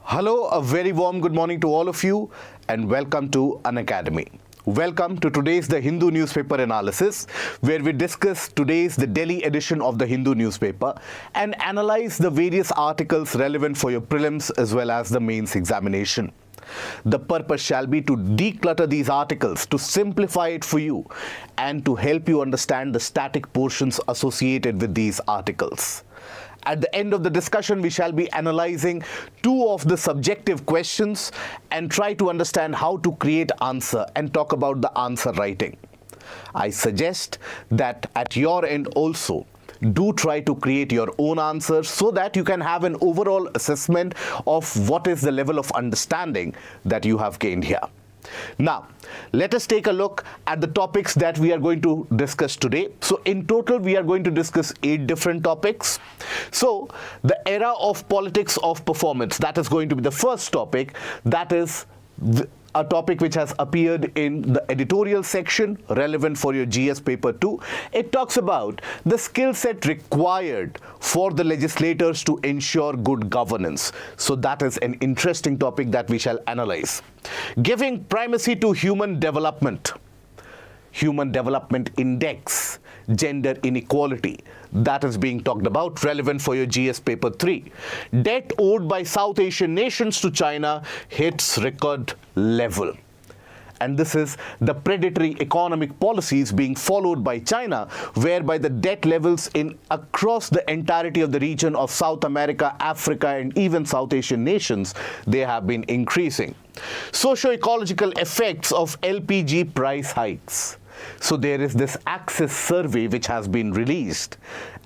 Hello, a very warm good morning to all of you and welcome to Unacademy. Welcome to today's The Hindu newspaper analysis, where we discuss today's the Delhi edition of the Hindu newspaper and analyze the various articles relevant for your prelims as well as the mains examination. The purpose shall be to declutter these articles, to simplify it for you and to help you understand the static portions associated with these articles. At the end of the discussion, we shall be analyzing two of the subjective questions and try to understand how to create answer and talk about the answer writing. I suggest that at your end also, do try to create your own answers so that you can have an overall assessment of what is the level of understanding that you have gained here. Now, let us take a look at the topics that we are going to discuss today. So, in total, we are going to discuss 8 different topics. So, the era of politics of performance, that is going to be the first topic. That is a topic which has appeared in the editorial section relevant for your GS paper 2. It talks about the skill set required for the legislators to ensure good governance. So that is an interesting topic that we shall analyze. Giving primacy to human development index, gender inequality, that is being talked about, relevant for your GS paper 3. Debt owed by South Asian nations to China hits record level. And this is the predatory economic policies being followed by China, whereby the debt levels across the entirety of the region of South America, Africa, and even South Asian nations, they have been increasing. Socio-ecological effects of LPG price hikes. So there is this Access survey which has been released,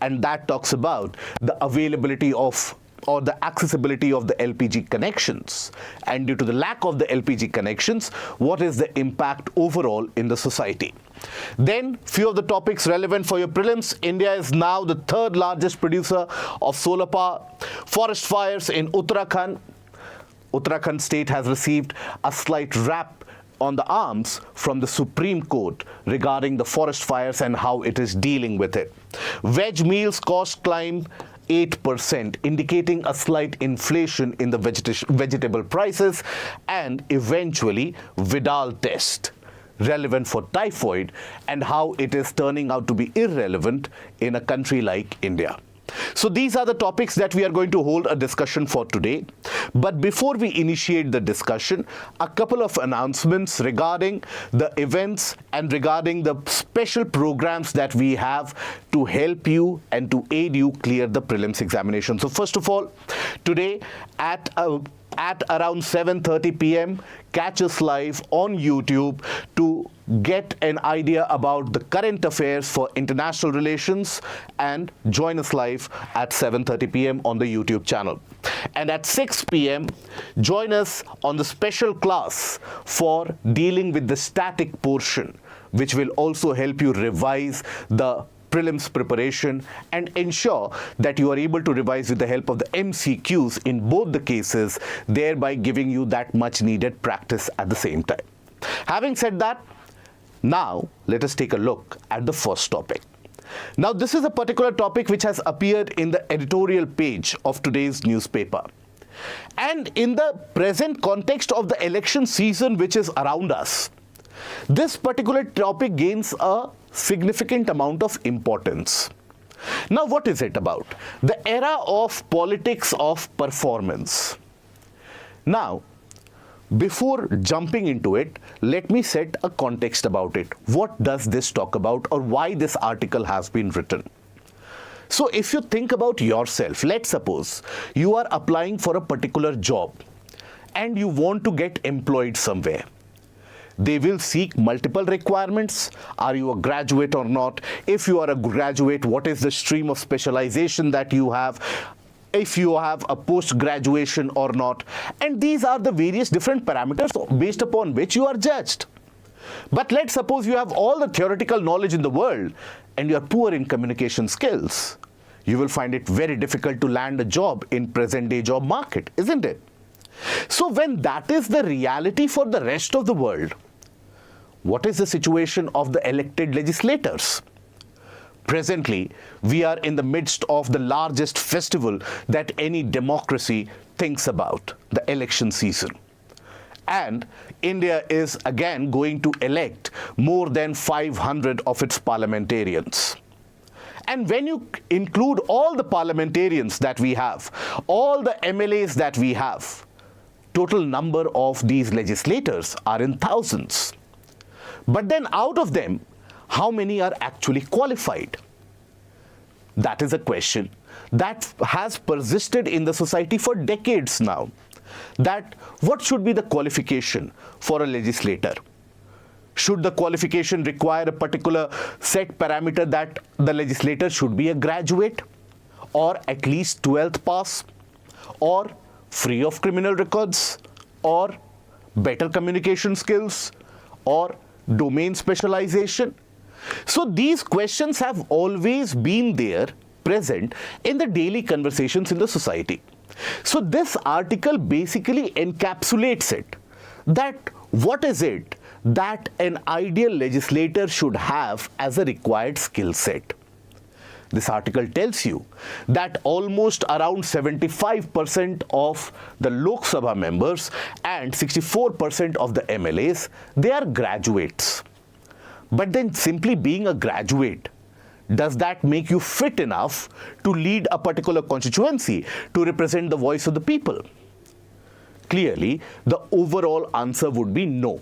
and that talks about the availability of or the accessibility of the LPG connections, and due to the lack of the LPG connections, what is the impact overall in the society. Then few of the topics relevant for your prelims. India is now the 3rd largest producer of solar power. Forest fires in Uttarakhand. Uttarakhand state has received a slight rap on the arms from the Supreme Court regarding the forest fires and how it is dealing with it. Veg meals cost climb 8%, indicating a slight inflation in the vegetable prices. And eventually, Widal test, relevant for typhoid, and how it is turning out to be irrelevant in a country like India. So these are the topics that we are going to hold a discussion for today. But before we initiate the discussion, a couple of announcements regarding the events and regarding the special programs that we have to help you and to aid you clear the prelims examination. So first of all, today at around 7:30 p.m. catch us live on YouTube to get an idea about the current affairs for international relations, and join us live at 7:30 p.m. on the YouTube channel. And at 6 p.m. join us on the special class for dealing with the static portion, which will also help you revise the prelims preparation and ensure that you are able to revise with the help of the MCQs in both the cases, thereby giving you that much needed practice at the same time. Having said that, now let us take a look at the first topic. Now this is a particular topic which has appeared in the editorial page of today's newspaper. And in the present context of the election season which is around us, this particular topic gains a significant amount of importance. Now, what is it about? The era of politics of performance. Now, before jumping into it, let me set a context about it. What does this talk about, or why this article has been written? So, if you think about yourself, let's suppose you are applying for a particular job and you want to get employed somewhere. They will seek multiple requirements. Are you a graduate or not? If you are a graduate, what is the stream of specialization that you have? If you have a post-graduation or not? And these are the various different parameters based upon which you are judged. But let's suppose you have all the theoretical knowledge in the world and you are poor in communication skills. You will find it very difficult to land a job in present-day job market, isn't it? So when that is the reality for the rest of the world, what is the situation of the elected legislators? Presently, we are in the midst of the largest festival that any democracy thinks about, the election season. And India is again going to elect more than 500 of its parliamentarians. And when you include all the parliamentarians that we have, all the MLAs that we have, total number of these legislators are in thousands. But then out of them, how many are actually qualified? That is a question that has persisted in the society for decades now. That what should be the qualification for a legislator? Should the qualification require a particular set parameter that the legislator should be a graduate, or at least 12th pass, or free of criminal records, or better communication skills, or domain specialization? So these questions have always been there, present in the daily conversations in the society. So this article basically encapsulates it, that what is it that an ideal legislator should have as a required skill set. This article tells you that almost around 75% of the Lok Sabha members and 64% of the MLAs, they are graduates. But then simply being a graduate, does that make you fit enough to lead a particular constituency, to represent the voice of the people? Clearly, the overall answer would be no.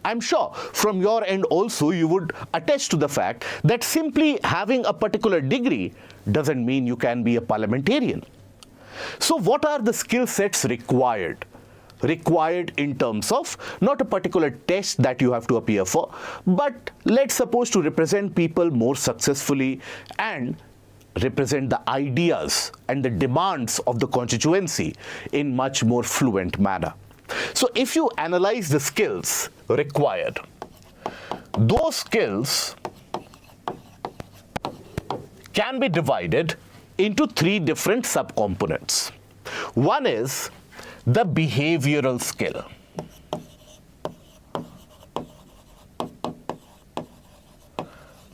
I'm sure from your end also you would attest to the fact that simply having a particular degree doesn't mean you can be a parliamentarian. So what are the skill sets required? Required in terms of not a particular test that you have to appear for, but let's suppose to represent people more successfully and represent the ideas and the demands of the constituency in much more fluent manner. So if you analyze the skills required, those skills can be divided into three different subcomponents. One is the behavioral skill.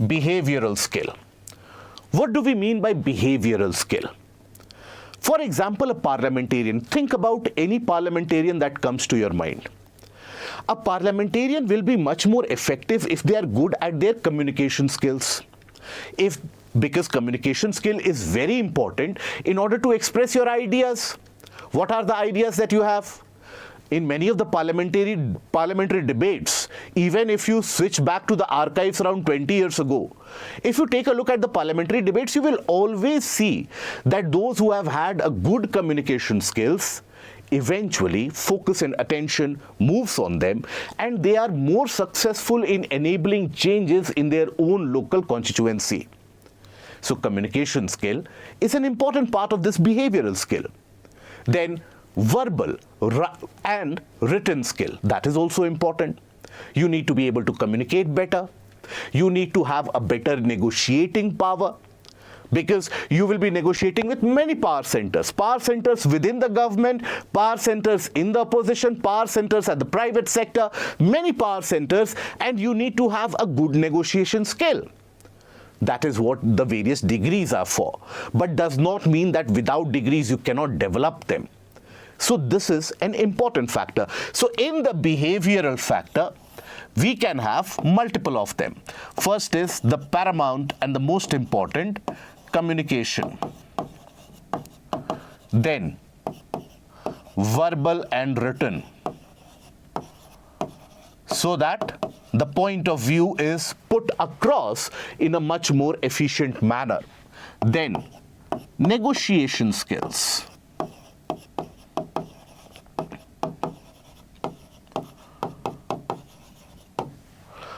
Behavioral skill. What do we mean by behavioral skill? For example, a parliamentarian. Think about any parliamentarian that comes to your mind. A parliamentarian will be much more effective if they are good at their communication skills. Because communication skill is very important in order to express your ideas. What are the ideas that you have? In many of the parliamentary debates, even if you switch back to the archives around 20 years ago, if you take a look at the parliamentary debates, you will always see that those who have had a good communication skills, eventually focus and attention moves on them, and they are more successful in enabling changes in their own local constituency. So communication skill is an important part of this behavioral skill. Then verbal and written skill, that is also important. You need to be able to communicate better. You need to have a better negotiating power, because you will be negotiating with many power centers within the government, power centers in the opposition, power centers at the private sector, many power centers, and you need to have a good negotiation skill. That is what the various degrees are for, but does not mean that without degrees you cannot develop them. So this is an important factor. So in the behavioral factor, we can have multiple of them. First is the paramount and the most important, communication. Then verbal and written, so that the point of view is put across in a much more efficient manner. Then negotiation skills.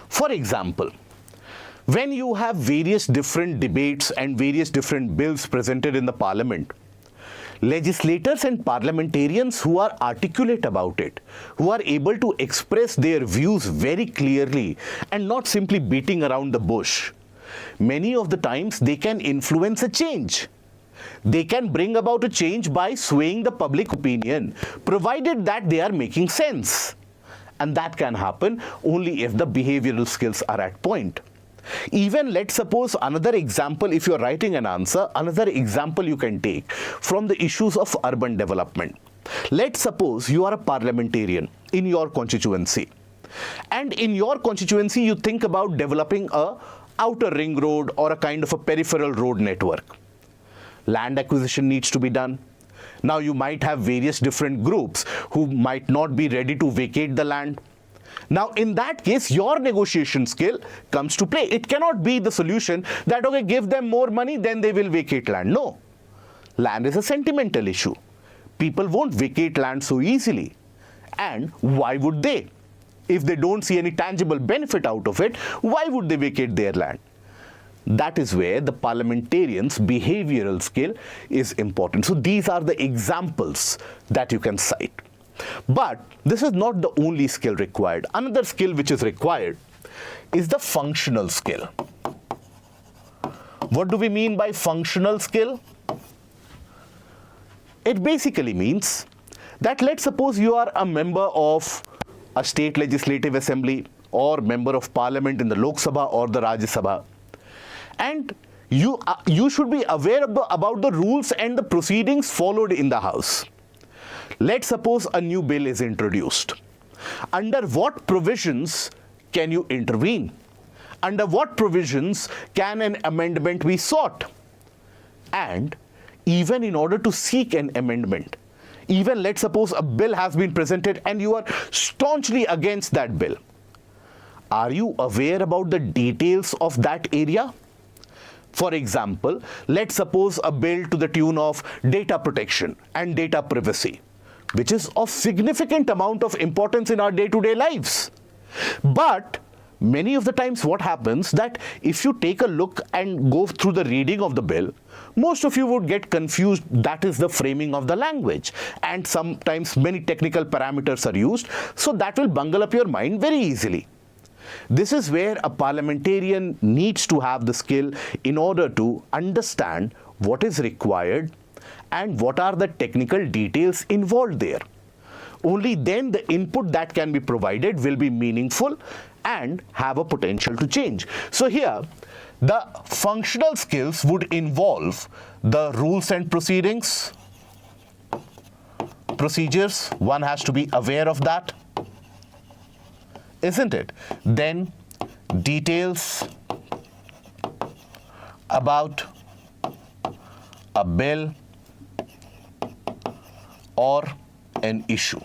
For example, when you have various different debates and various different bills presented in the parliament, legislators and parliamentarians who are articulate about it, who are able to express their views very clearly and not simply beating around the bush, many of the times they can influence a change. They can bring about a change by swaying the public opinion, provided that they are making sense. And that can happen only if the behavioral skills are at point. Even let's suppose another example, if you're writing an answer, another example you can take from the issues of urban development. Let's suppose you are a parliamentarian in your constituency. And in your constituency, you think about developing a outer ring road or a kind of a peripheral road network. Land acquisition needs to be done. Now you might have various different groups who might not be ready to vacate the land. Now, in that case, your negotiation skill comes to play. It cannot be the solution that, okay, give them more money, then they will vacate land. No. Land is a sentimental issue. People won't vacate land so easily. And why would they? If they don't see any tangible benefit out of it, why would they vacate their land? That is where the parliamentarian's behavioral skill is important. So these are the examples that you can cite. But this is not the only skill required. Another skill which is required is the functional skill. What do we mean by functional skill? It basically means that let's suppose you are a member of a state legislative assembly or member of parliament in the Lok Sabha or the Rajya Sabha, and you should be aware about the rules and the proceedings followed in the House. Let's suppose a new bill is introduced. Under what provisions can you intervene? Under what provisions can an amendment be sought? And even in order to seek an amendment, even let's suppose a bill has been presented and you are staunchly against that bill, are you aware about the details of that area? For example, let's suppose a bill to the tune of data protection and data privacy, which is of significant amount of importance in our day-to-day lives. But many of the times what happens that if you take a look and go through the reading of the bill, most of you would get confused. That is the framing of the language. And sometimes many technical parameters are used. So that will bungle up your mind very easily. This is where a parliamentarian needs to have the skill in order to understand what is required and what are the technical details involved there. Only then the input that can be provided will be meaningful and have a potential to change. So here, the functional skills would involve the rules and procedures. One has to be aware of that, isn't it? Then details about a bill or an issue.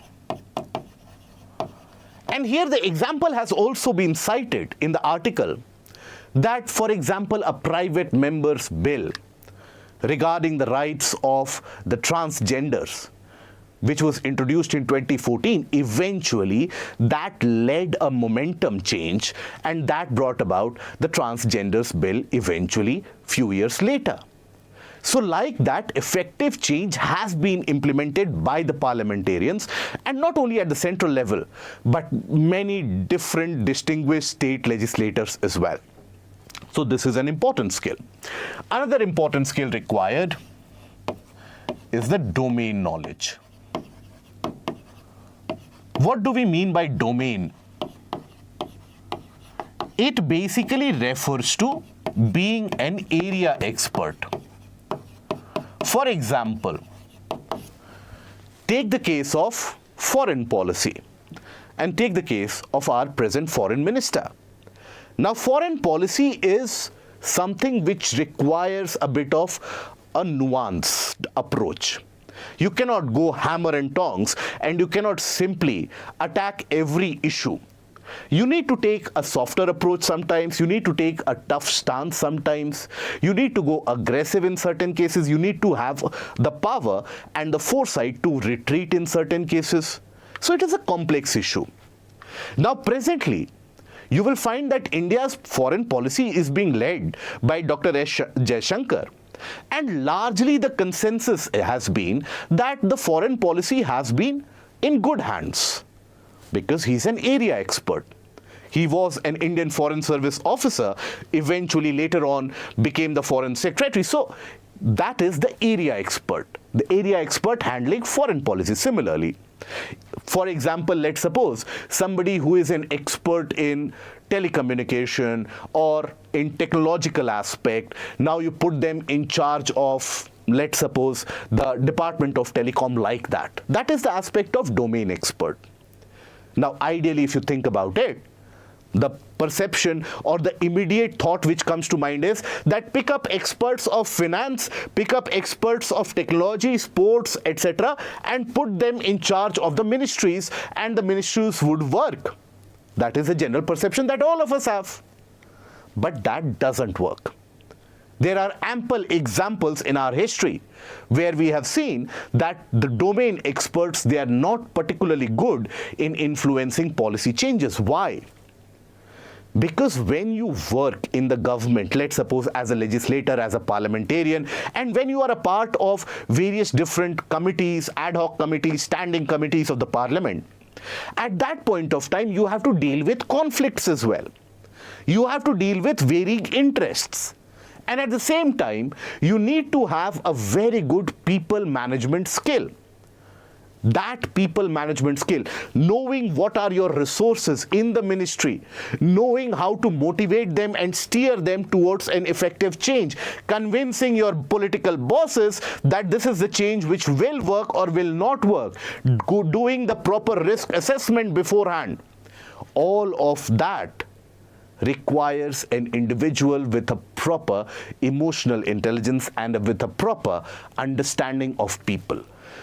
And here the example has also been cited in the article that, for example, a private member's bill regarding the rights of the transgenders, which was introduced in 2014, eventually that led a momentum change and that brought about the transgenders bill eventually few years later. So like that, effective change has been implemented by the parliamentarians, and not only at the central level, but many different distinguished state legislators as well. So this is an important skill. Another important skill required is the domain knowledge. What do we mean by domain? It basically refers to being an area expert. For example, take the case of foreign policy and take the case of our present foreign minister. Now, foreign policy is something which requires a bit of a nuanced approach. You cannot go hammer and tongs and you cannot simply attack every issue. You need to take a softer approach sometimes, you need to take a tough stance sometimes, you need to go aggressive in certain cases, you need to have the power and the foresight to retreat in certain cases. So it is a complex issue. Now presently, you will find that India's foreign policy is being led by Dr. Shankar. And largely the consensus has been that the foreign policy has been in good hands, because he's an area expert. He was an Indian Foreign Service officer, eventually later on became the Foreign Secretary. So that is the area expert handling foreign policy. Similarly, For example, let's suppose somebody who is an expert in telecommunication or in technological aspect, now you put them in charge of, let's suppose, the Department of Telecom like that. That is the aspect of domain expert. Now, ideally, if you think about it, the perception or the immediate thought which comes to mind is that pick up experts of finance, pick up experts of technology, sports, etc., and put them in charge of the ministries, and the ministries would work. That is the general perception that all of us have. But that doesn't work. There are ample examples in our history where we have seen that the domain experts, they are not particularly good in influencing policy changes. Why? Because when you work in the government, let's suppose as a legislator, as a parliamentarian, and when you are a part of various different committees, ad hoc committees, standing committees of the parliament, at that point of time, you have to deal with conflicts as well. You have to deal with varying interests. And at the same time, you need to have a very good people management skill. That people management skill, knowing what are your resources in the ministry, knowing how to motivate them and steer them towards an effective change, convincing your political bosses that this is the change which will work or will not work, doing the proper risk assessment beforehand. All of that requires an individual with a proper emotional intelligence and with a proper understanding of people.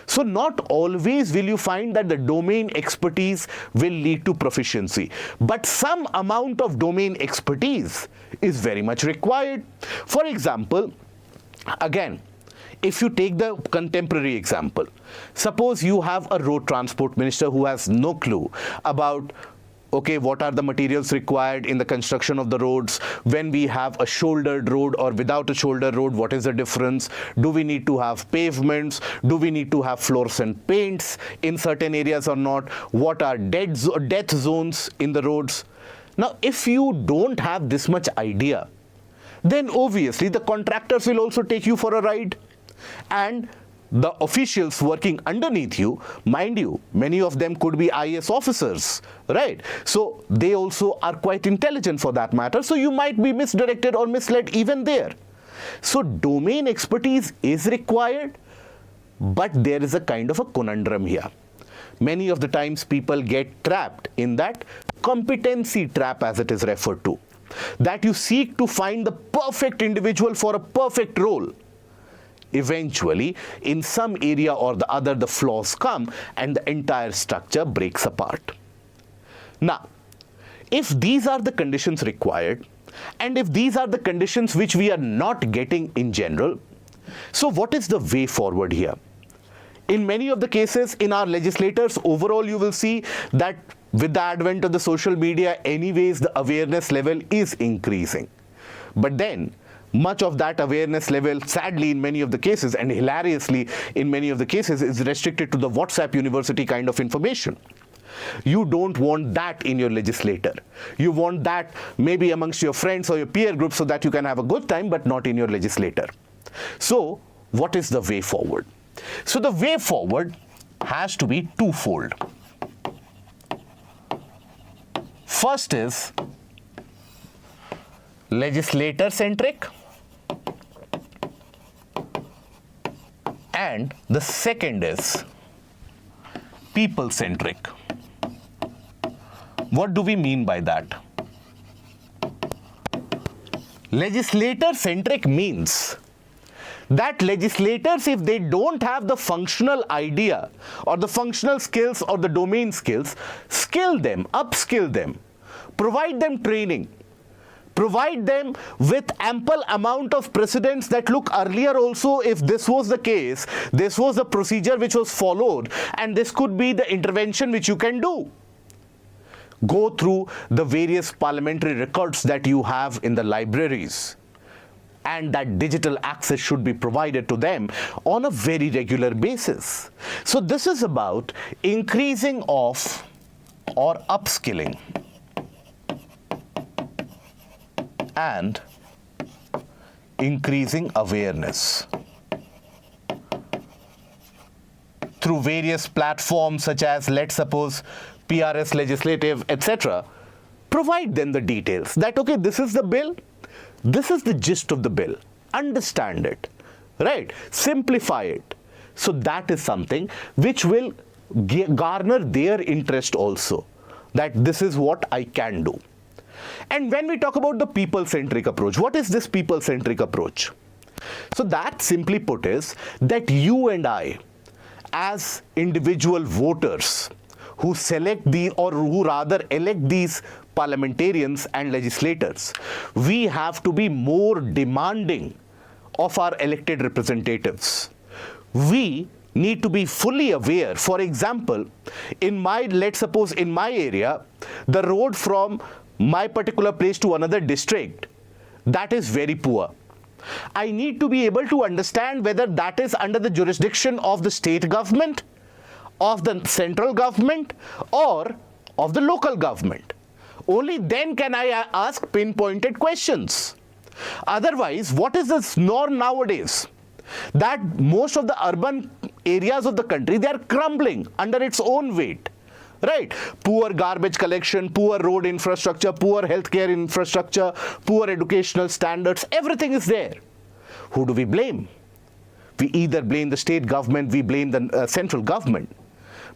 So not always will you find that the domain expertise will lead to proficiency, but some amount of domain expertise is very much required. For example, again, if you take the contemporary example, suppose you have a road transport minister who has no clue about, okay, what are the materials required in the construction of the roads? When we have a shouldered road or without a shoulder road, what is the difference? Do we need to have pavements? Do we need to have fluorescent paints in certain areas or not? What are death zones in the roads? Now, if you don't have this much idea, then obviously the contractors will also take you for a ride. And the officials working underneath you, mind you, many of them could be IAS officers, right? So they also are quite intelligent for that matter. So you might be misdirected or misled even there. So domain expertise is required, but there is a kind of a conundrum here. Many of the times people get trapped in that competency trap, as it is referred to, that you seek to find the perfect individual for a perfect role. Eventually, in some area or the other, the flaws come and the entire structure breaks apart. Now, if these are the conditions required, and if these are the conditions which we are not getting in general, so what is the way forward here? In many of the cases, in our legislators, overall you will see that with the advent of the social media, anyways, the awareness level is increasing. But then, much of that awareness level, sadly in many of the cases and hilariously in many of the cases, is restricted to the WhatsApp university kind of information. You don't want that in your legislator. You want that maybe amongst your friends or your peer group so that you can have a good time, but not in your legislator. So what is the way forward? So the way forward has to be twofold. First is legislator-centric, and the second is people-centric. What do we mean by that? Legislator-centric means that legislators, if they don't have the functional idea or the functional skills or the domain skills, skill them, upskill them, provide them training, provide them with ample amount of precedents that look earlier also, if this was the case, this was the procedure which was followed, and this could be the intervention which you can do. Go through the various parliamentary records that you have in the libraries, and that digital access should be provided to them on a very regular basis. So this is about increasing of or upskilling and increasing awareness through various platforms such as, let's suppose, PRS Legislative, etc., provide them the details that, okay, this is the bill, this is the gist of the bill, understand it, right? Simplify it. So that is something which will garner their interest also, that this is what I can do. And when we talk about the people-centric approach, what is this people-centric approach? So that, simply put, is that you and I, as individual voters who select the, or who rather elect these parliamentarians and legislators, we have to be more demanding of our elected representatives. We need to be fully aware. For example, in my, let's suppose in my area, the road from my particular place to another district, that is very poor. I need to be able to understand whether that is under the jurisdiction of the state government, of the central government, or of the local government. Only then can I ask pinpointed questions. Otherwise, what is the norm nowadays? That most of the urban areas of the country, they are crumbling under its own weight, right? Poor garbage collection, poor road infrastructure, poor healthcare infrastructure, poor educational standards, everything is there. Who do we blame? We either blame the state government, we blame the central government.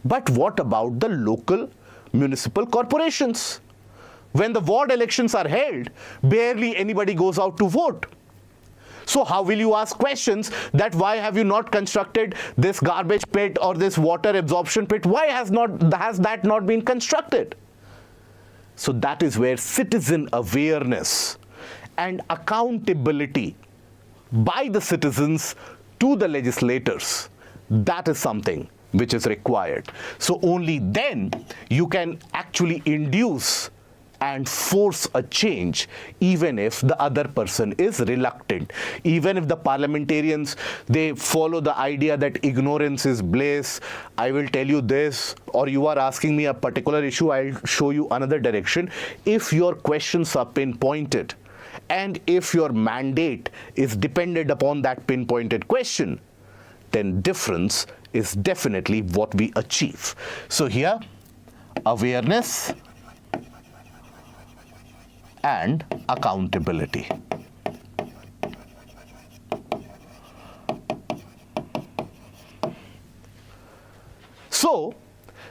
But what about the local municipal corporations? When the ward elections are held, barely anybody goes out to vote. So how will you ask questions that why have you not constructed this garbage pit or this water absorption pit? Why has that not been constructed? So that is where citizen awareness and accountability by the citizens to the legislators, that is something which is required. So only then you can actually induce and force a change, even if the other person is reluctant. Even if the parliamentarians, they follow the idea that ignorance is bliss, I will tell you this, or you are asking me a particular issue, I'll show you another direction. If your questions are pinpointed, and if your mandate is dependent upon that pinpointed question, then difference is definitely what we achieve. So here, awareness and accountability. So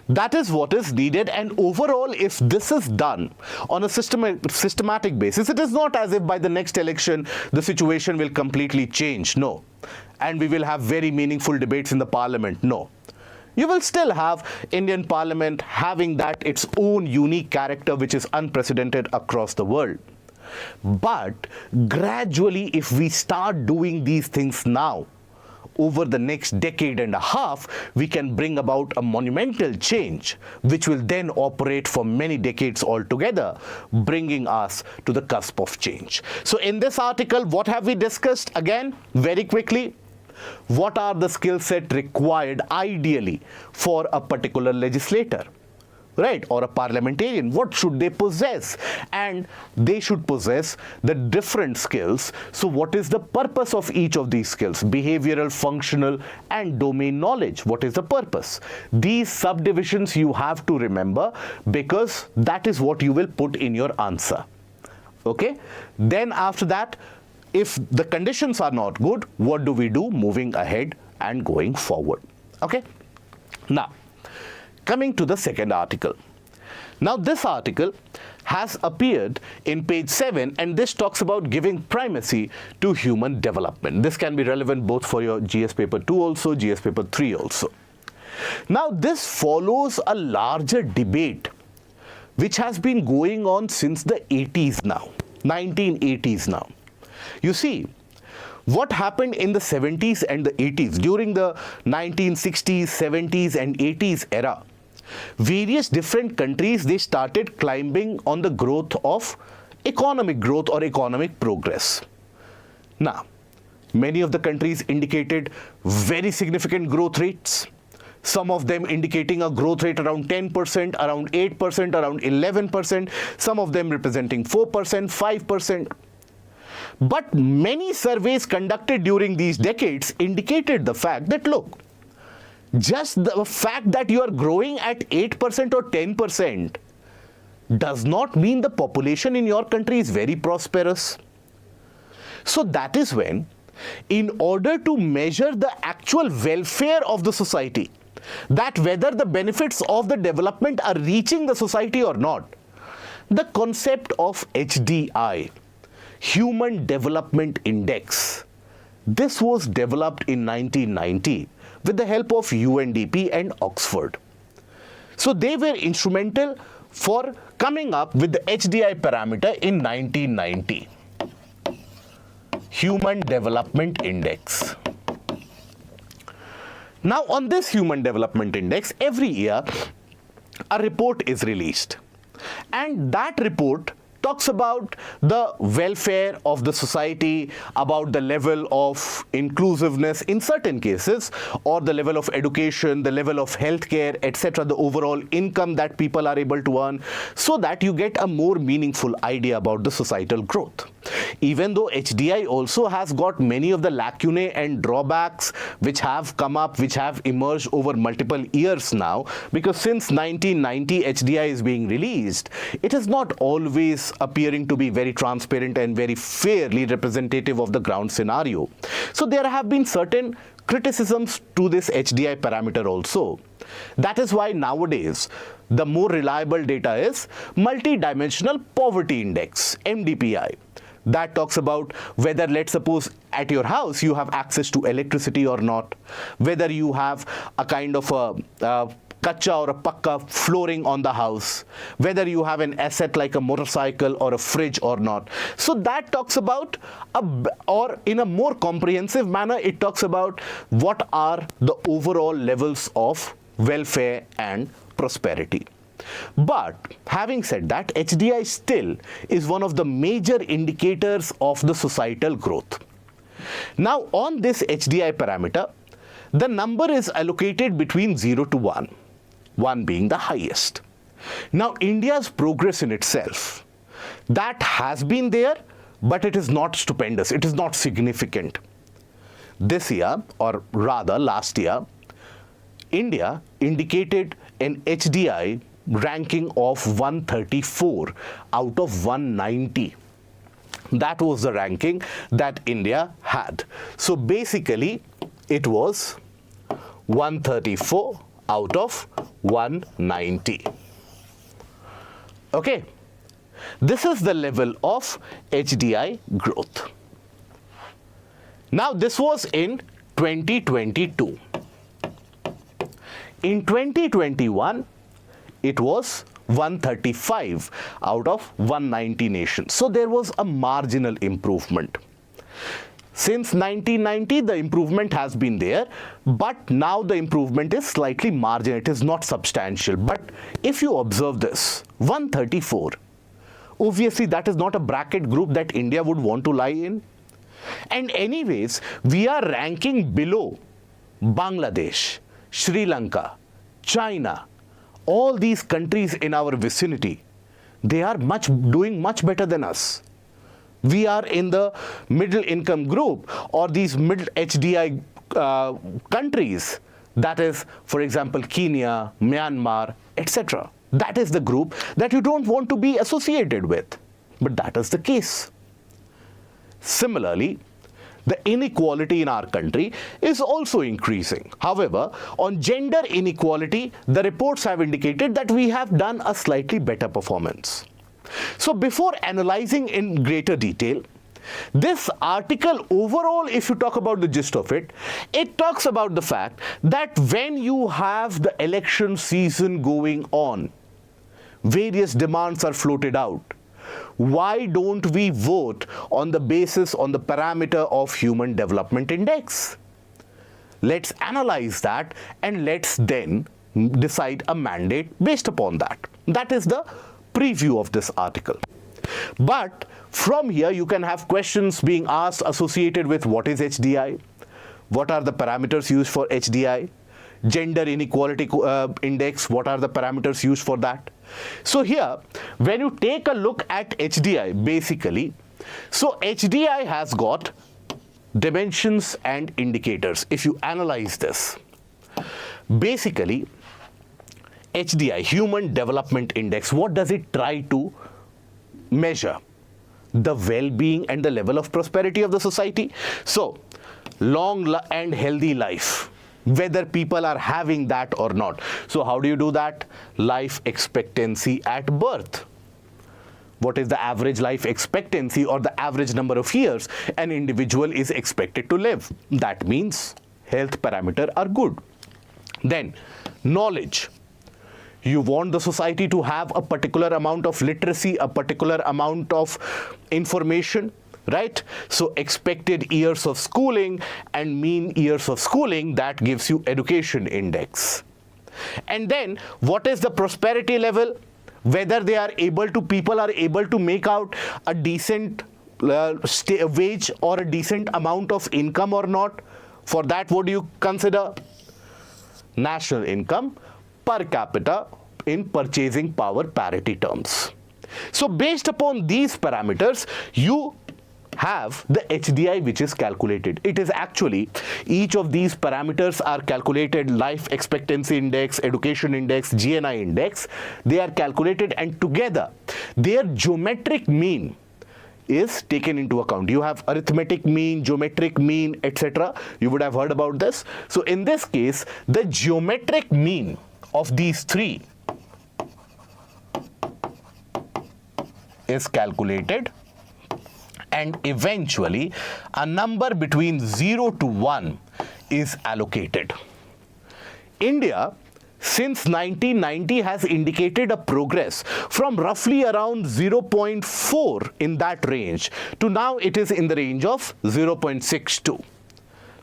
that is what is needed, and overall, if this is done on a systematic basis, it is not as if by the next election the situation will completely change, no, and we will have very meaningful debates in the parliament, no. You will still have Indian Parliament having that its own unique character which is unprecedented across the world. But gradually, if we start doing these things now, over the next decade and a half, we can bring about a monumental change which will then operate for many decades altogether, bringing us to the cusp of change. So in this article, what have we discussed? Again, very quickly, what are the skill set required ideally for a particular legislator, right, or a parliamentarian? What should they possess? And they should possess the different skills. So what is the purpose of each of these skills? Behavioral, functional, and domain knowledge. What is the purpose? These subdivisions you have to remember, because that is what you will put in your answer. Okay? Then after that, if the conditions are not good, what do we do moving ahead and going forward? Okay? Now, coming to the second article. Now, this article has appeared in page 7, and this talks about giving primacy to human development. This can be relevant both for your GS paper 2 also, GS paper 3 also. Now, this follows a larger debate which has been going on since the 80s now, 1980s now. You see, what happened in the 70s and the 80s, during the 1960s, 70s and 80s era, various different countries, they started climbing on the growth of economic growth or economic progress. Now, many of the countries indicated very significant growth rates. Some of them indicating a growth rate around 10%, around 8%, around 11%, some of them representing 4%, 5%. But many surveys conducted during these decades indicated the fact that, look, Just the fact that you are growing at 8% or 10% does not mean the population in your country is very prosperous. So that is when, in order to measure the actual welfare of the society, that whether the benefits of the development are reaching the society or not, the concept of HDI, Human Development Index, this was developed in 1990 with the help of UNDP and Oxford. So they were instrumental for coming up with the HDI parameter in 1990. Human Development Index. Now on this Human Development Index, every year a report is released, and that report talks about the welfare of the society, about the level of inclusiveness in certain cases, or the level of education, the level of healthcare, etc., the overall income that people are able to earn, so that you get a more meaningful idea about the societal growth. Even though HDI also has got many of the lacunae and drawbacks which have come up, which have emerged over multiple years now, because since 1990 HDI is being released, it is not always appearing to be very transparent and very fairly representative of the ground scenario. So there have been certain criticisms to this HDI parameter also. That is why nowadays the more reliable data is Multidimensional Poverty Index, MDPI. That talks about whether, let's suppose, at your house you have access to electricity or not, whether you have a kind of a kacha or a pakka flooring on the house, whether you have an asset like a motorcycle or a fridge or not. So that talks about, or in a more comprehensive manner, it talks about what are the overall levels of welfare and prosperity. But having said that, HDI still is one of the major indicators of the societal growth. Now on this HDI parameter, the number is allocated between 0 to 1, 1 being the highest. Now India's progress in itself, that has been there, but it is not stupendous, it is not significant. This year, or rather last year, India indicated an HDI ranking of 134 out of 190. That was the ranking that India had. So basically it was 134 out of 190. Okay, this is the level of HDI growth. Now this was in 2022. In 2021, it was 135 out of 190 nations. So there was a marginal improvement. Since 1990, the improvement has been there, but now the improvement is slightly marginal. It is not substantial. But if you observe this, 134, obviously that is not a bracket group that India would want to lie in. And anyways, we are ranking below Bangladesh, Sri Lanka, China, all these countries in our vicinity. They are doing much better than us. We are in the middle income group, or these middle HDI countries, that is, for example, Kenya, Myanmar, etc. That is the group that you don't want to be associated with, but that is the case. Similarly, the inequality in our country is also increasing. However, on gender inequality, the reports have indicated that we have done a slightly better performance. So before analyzing in greater detail, this article overall, if you talk about the gist of it, it talks about the fact that when you have the election season going on, various demands are floated out. Why don't we vote on the basis, on the parameter of Human Development Index? Let's analyze that and let's then decide a mandate based upon that. That is the preview of this article. But from here you can have questions being asked associated with what is HDI, what are the parameters used for HDI, gender inequality index, what are the parameters used for that. So here, when you take a look at HDI, basically, so HDI has got dimensions and indicators. If you analyze this, Basically, HDI, Human Development Index, what does it try to measure? The well-being and the level of prosperity of the society. So, long and healthy life, whether people are having that or not. So how do you do that? Life expectancy at birth. What is the average life expectancy or the average number of years an individual is expected to live? That means health parameters are good. Then knowledge. You want the society to have a particular amount of literacy, a particular amount of information, right? So expected years of schooling and mean years of schooling, that gives you education index. And then what is the prosperity level? Whether they are able to, people are able to make out a decent wage or a decent amount of income or not. For that, what do you consider? National income per capita in purchasing power parity terms. So based upon these parameters, you have the HDI which is calculated. It is actually, each of these parameters are calculated, life expectancy index, education index, GNI index. They are calculated and together their geometric mean is taken into account. You have arithmetic mean, geometric mean, etc. You would have heard about this. So in this case, the geometric mean of these three is calculated, and eventually a number between 0 to 1 is allocated. India since 1990 has indicated a progress from roughly around 0.4 in that range to now it is in the range of 0.62.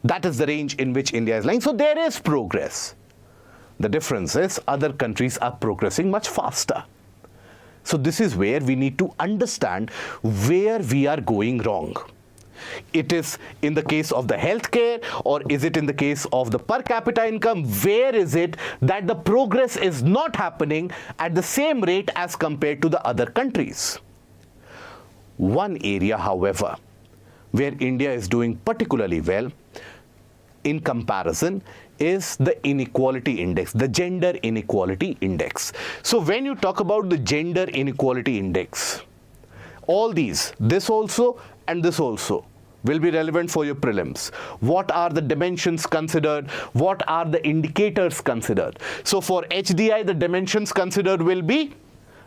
That is the range in which India is lying. So there is progress. The difference is other countries are progressing much faster. So this is where we need to understand where we are going wrong. It is in the case of the healthcare, or is it in the case of the per capita income? Where is it that the progress is not happening at the same rate as compared to the other countries? One area, however, where India is doing particularly well in comparison is the inequality index, the gender inequality index. So when you talk about the gender inequality index, all these, this also and this also, will be relevant for your prelims. What are the dimensions considered? What are the indicators considered? So for HDI, the dimensions considered will be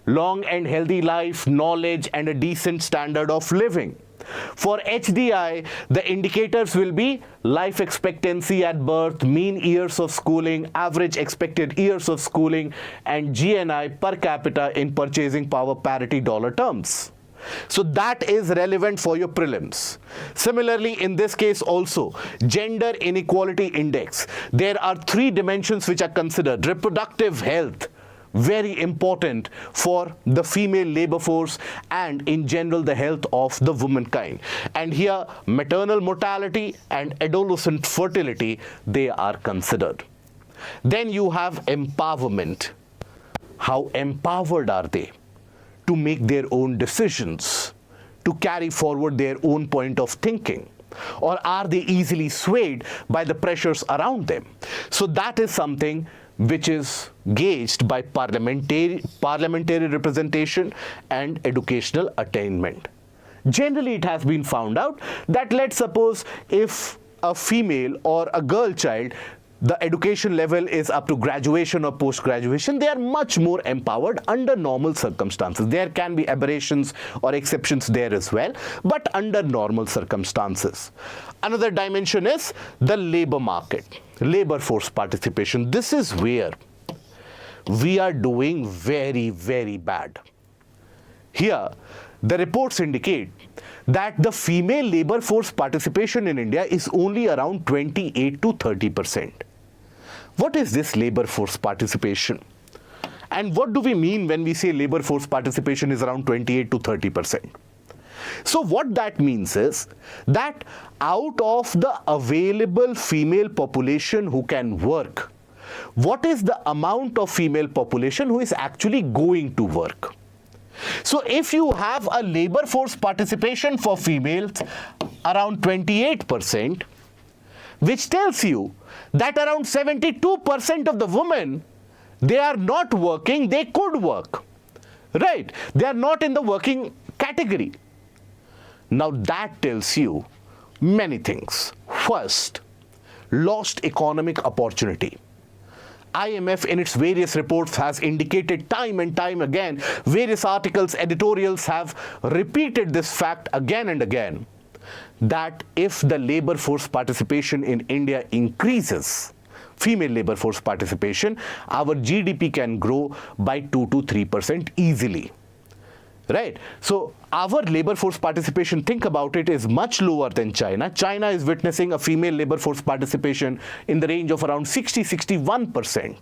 long and healthy life, knowledge, and a decent standard of living. For HDI, the indicators will be life expectancy at birth, mean years of schooling, average expected years of schooling, and GNI per capita in purchasing power parity dollar terms. So that is relevant for your prelims. Similarly, in this case also, gender inequality index. There are three dimensions which are considered. Reproductive health, very important for the female labor force and in general the health of the womankind. And here maternal mortality and adolescent fertility, they are considered. Then you have empowerment. How empowered are they to make their own decisions, to carry forward their own point of thinking? Or are they easily swayed by the pressures around them? So that is something which is gauged by parliamentary representation and educational attainment. Generally, it has been found out that, let's suppose, if a female or a girl child, the education level is up to graduation or post-graduation, they are much more empowered under normal circumstances. There can be aberrations or exceptions there as well, but under normal circumstances. Another dimension is the labor market, labor force participation. This is where we are doing very, very bad. Here, the reports indicate that the female labor force participation in India is only around 28 to 30%. What is this labor force participation? And what do we mean when we say labor force participation is around 28 to 30%? So what that means is that out of the available female population who can work, what is the amount of female population who is actually going to work? So if you have a labor force participation for females around 28%, which tells you that around 72% of the women, they are not working, they could work, right? They are not in the working category. Now that tells you many things. First, lost economic opportunity. IMF in its various reports has indicated time and time again, various articles, editorials have repeated this fact again and again, that if the labor force participation in India increases, female labor force participation, our GDP can grow by 2 to 3% easily. Right? So our labor force participation, think about it, is much lower than China. China is witnessing a female labor force participation in the range of around 60-61%.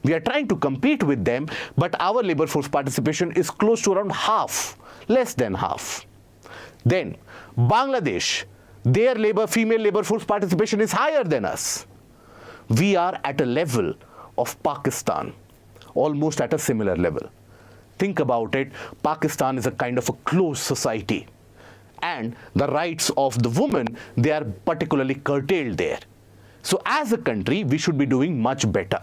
We are trying to compete with them, but our labor force participation is close to around half, less than half. Then Bangladesh, their female labor force participation is higher than us. We are at a level of Pakistan, almost at a similar level. Think about it, Pakistan is a kind of a closed society, and the rights of the woman, they are particularly curtailed there. So as a country, we should be doing much better.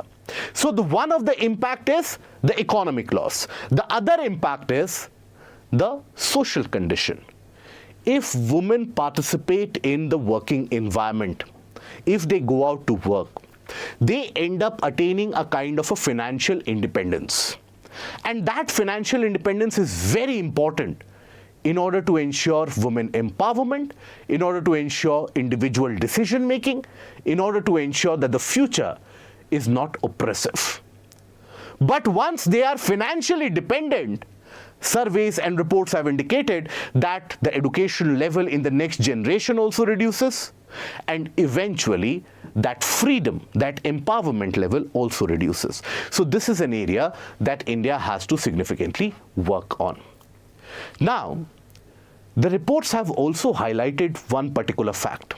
So one of the impact is the economic loss. The other impact is the social condition. If women participate in the working environment, if they go out to work, they end up attaining a kind of a financial independence. And that financial independence is very important in order to ensure women empowerment, in order to ensure individual decision making, in order to ensure that the future is not oppressive. But once they are financially dependent, surveys and reports have indicated that the education level in the next generation also reduces, and eventually that freedom, that empowerment level also reduces. So this is an area that India has to significantly work on. Now, the reports have also highlighted one particular fact,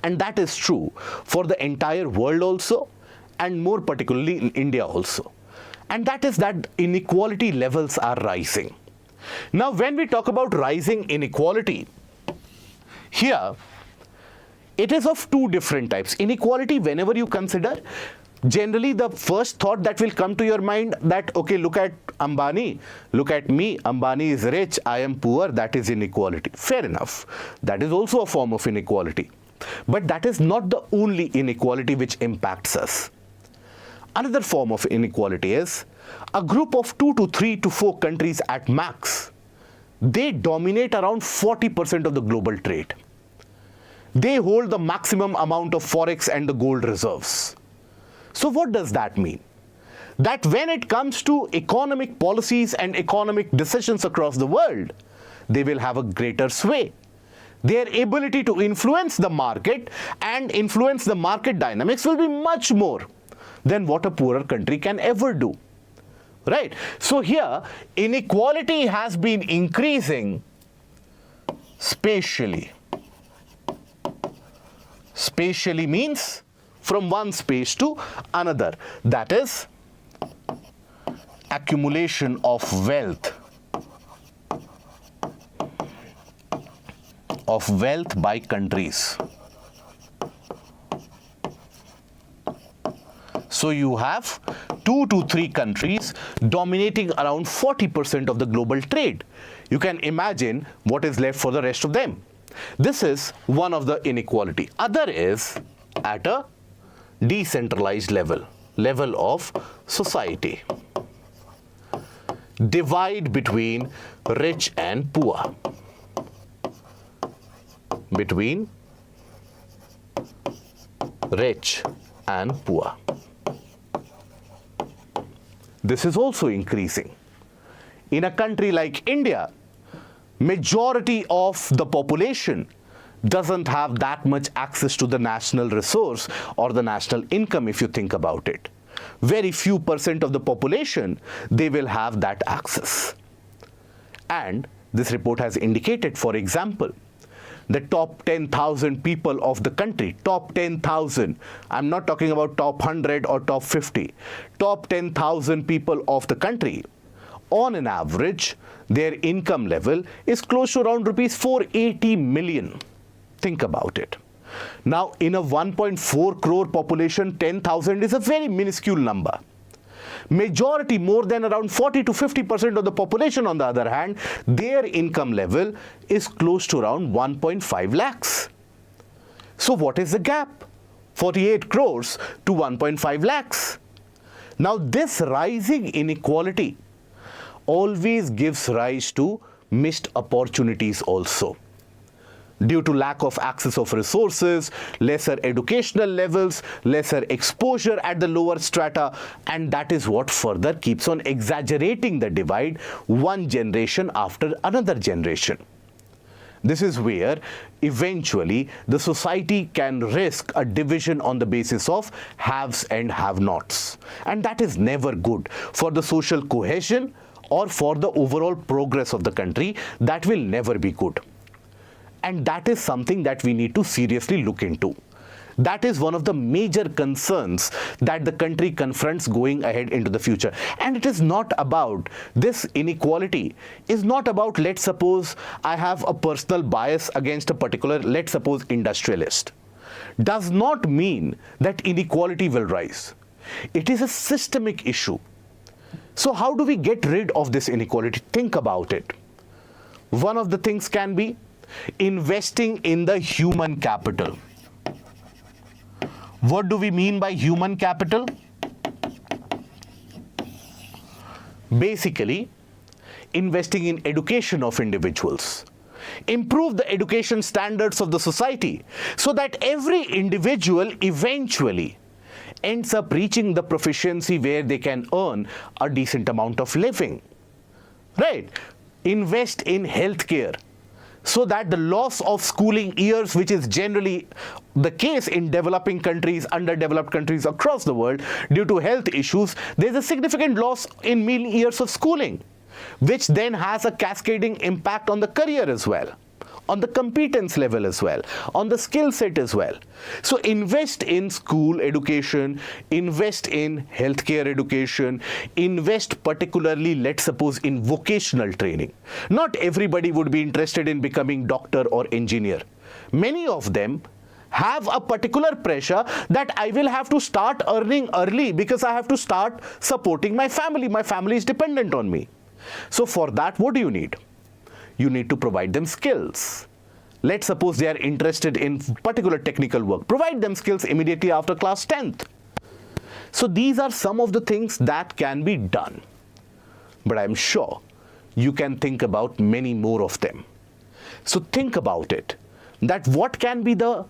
and that is true for the entire world also, and more particularly in India also. And that is that inequality levels are rising. Now, when we talk about rising inequality, here it is of two different types. Inequality, whenever you consider, generally the first thought that will come to your mind that, okay, look at Ambani, look at me, Ambani is rich, I am poor, that is inequality. Fair enough. That is also a form of inequality. But that is not the only inequality which impacts us. Another form of inequality is a group of 2 to 3 to 4 countries at max. They dominate around 40% of the global trade. They hold the maximum amount of forex and the gold reserves. So what does that mean? That when it comes to economic policies and economic decisions across the world, they will have a greater sway. Their ability to influence the market and influence the market dynamics will be much more than what a poorer country can ever do. Right? So here, inequality has been increasing spatially. Spatially means from one space to another. That is accumulation of wealth. Of wealth by countries. So you have 2 to 3 countries dominating around 40% of the global trade. You can imagine what is left for the rest of them. This is one of the inequality. Other is at a decentralized level, level of society. Divide between rich and poor. Between rich and poor. This is also increasing. In a country like India, majority of the population doesn't have that much access to the national resource or the national income, if you think about it. Very few % of the population, they will have that access. And this report has indicated, for example, the top 10,000 people of the country, top 10,000, I'm not talking about top 100 or top 50, top 10,000 people of the country, on an average, their income level is close to around rupees 480 million. Think about it. Now, in a 1.4 crore population, 10,000 is a very minuscule number. Majority, more than around 40 to 50% of the population, on the other hand, their income level is close to around 1.5 lakhs. So what is the gap? 48 crores to 1.5 lakhs. Now, this rising inequality always gives rise to missed opportunities also. Due to lack of access of resources, lesser educational levels, lesser exposure at the lower strata, and that is what further keeps on exaggerating the divide one generation after another generation. This is where eventually the society can risk a division on the basis of haves and have-nots. And that is never good for the social cohesion or for the overall progress of the country. That will never be good. And that is something that we need to seriously look into. That is one of the major concerns that the country confronts going ahead into the future. And it is not about, this inequality is not about, let's suppose I have a personal bias against a particular, let's suppose, industrialist. Does not mean that inequality will rise. It is a systemic issue. So how do we get rid of this inequality? Think about it. One of the things can be investing in the human capital. What do we mean by human capital? Basically, investing in education of individuals. Improve the education standards of the society so that every individual eventually ends up reaching the proficiency where they can earn a decent amount of living. Right? Invest in healthcare, so that the loss of schooling years, which is generally the case in developing countries, underdeveloped countries across the world, due to health issues, there's a significant loss in mean years of schooling, which then has a cascading impact on the career as well, on the competence level as well, on the skill set as well. So invest in school education, invest in healthcare education, invest particularly, let's suppose, in vocational training. Not everybody would be interested in becoming doctor or engineer. Many of them have a particular pressure that I will have to start earning early because I have to start supporting my family. My family is dependent on me. So for that, what do you need? You need to provide them skills. Let's suppose they are interested in particular technical work. Provide them skills immediately after class 10th. So these are some of the things that can be done. But I'm sure you can think about many more of them. So think about it, that what can be the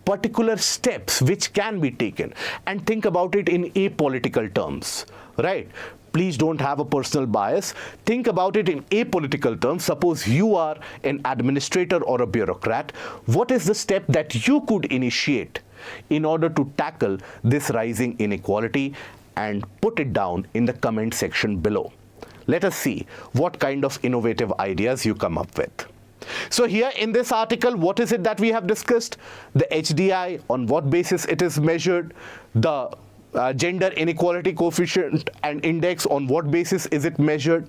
particular steps which can be taken, and think about it in apolitical terms, right? Please don't have a personal bias. Think about it in apolitical terms. Suppose you are an administrator or a bureaucrat. What is the step that you could initiate in order to tackle this rising inequality? And put it down in the comment section below. Let us see what kind of innovative ideas you come up with. So here in this article, what is it that we have discussed? The HDI, on what basis it is measured, the gender inequality coefficient and index, on what basis is it measured,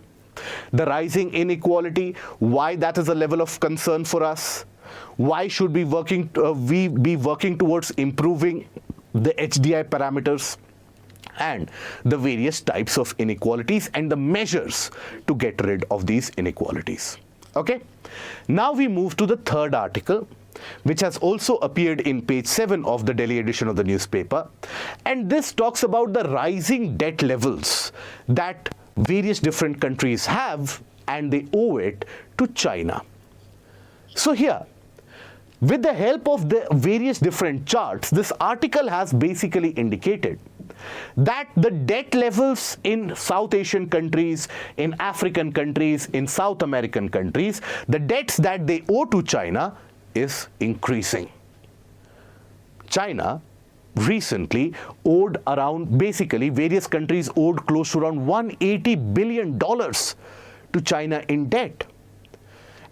the rising inequality, why that is a level of concern for us, why should we be working towards improving the HDI parameters, and the various types of inequalities and the measures to get rid of these inequalities. Okay, now we move to the third article, which has also appeared in page 7 of the Delhi edition of the newspaper. And this talks about the rising debt levels that various different countries have, and they owe it to China. So here, with the help of the various different charts, this article has basically indicated that the debt levels in South Asian countries, in African countries, in South American countries, the debts that they owe to China is increasing. China recently owed around, basically various countries owed close to around $180 billion to China in debt.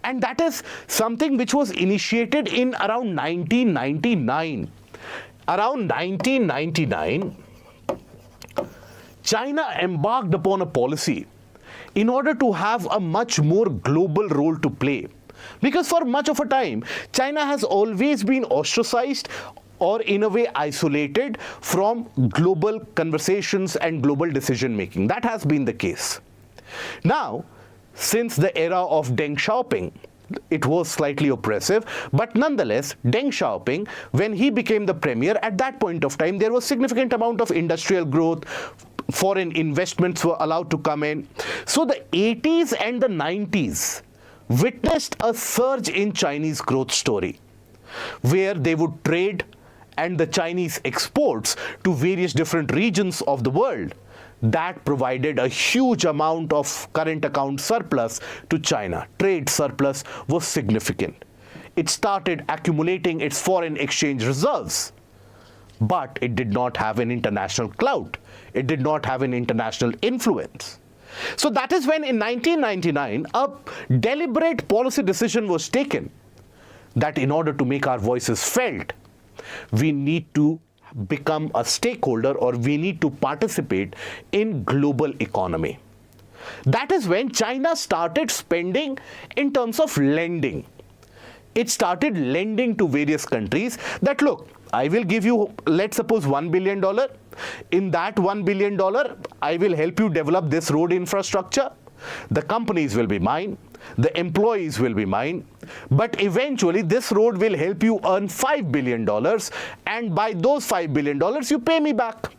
And that is something which was initiated in around 1999. Around 1999, China embarked upon a policy in order to have a much more global role to play Because for much of a time, China has always been ostracized or in a way isolated from global conversations and global decision making. That has been the case. Now, since the era of Deng Xiaoping, it was slightly oppressive, but nonetheless, Deng Xiaoping, when he became the premier, at that point of time, there was significant amount of industrial growth, foreign investments were allowed to come in. So the 80s and the 90s witnessed a surge in Chinese growth story, where they would trade and the Chinese exports to various different regions of the world. That provided a huge amount of current account surplus to China. Trade surplus was significant. It started accumulating its foreign exchange reserves, but it did not have an international clout. It did not have an international influence. So that is when in 1999, a deliberate policy decision was taken that in order to make our voices felt, we need to become a stakeholder, or we need to participate in global economy. That is when China started spending in terms of lending. It started lending to various countries that, look, I will give you, let's suppose $1 billion. In that $1 billion, I will help you develop this road infrastructure. The companies will be mine. The employees will be mine. But eventually, this road will help you earn $5 billion. And by those $5 billion, you pay me back.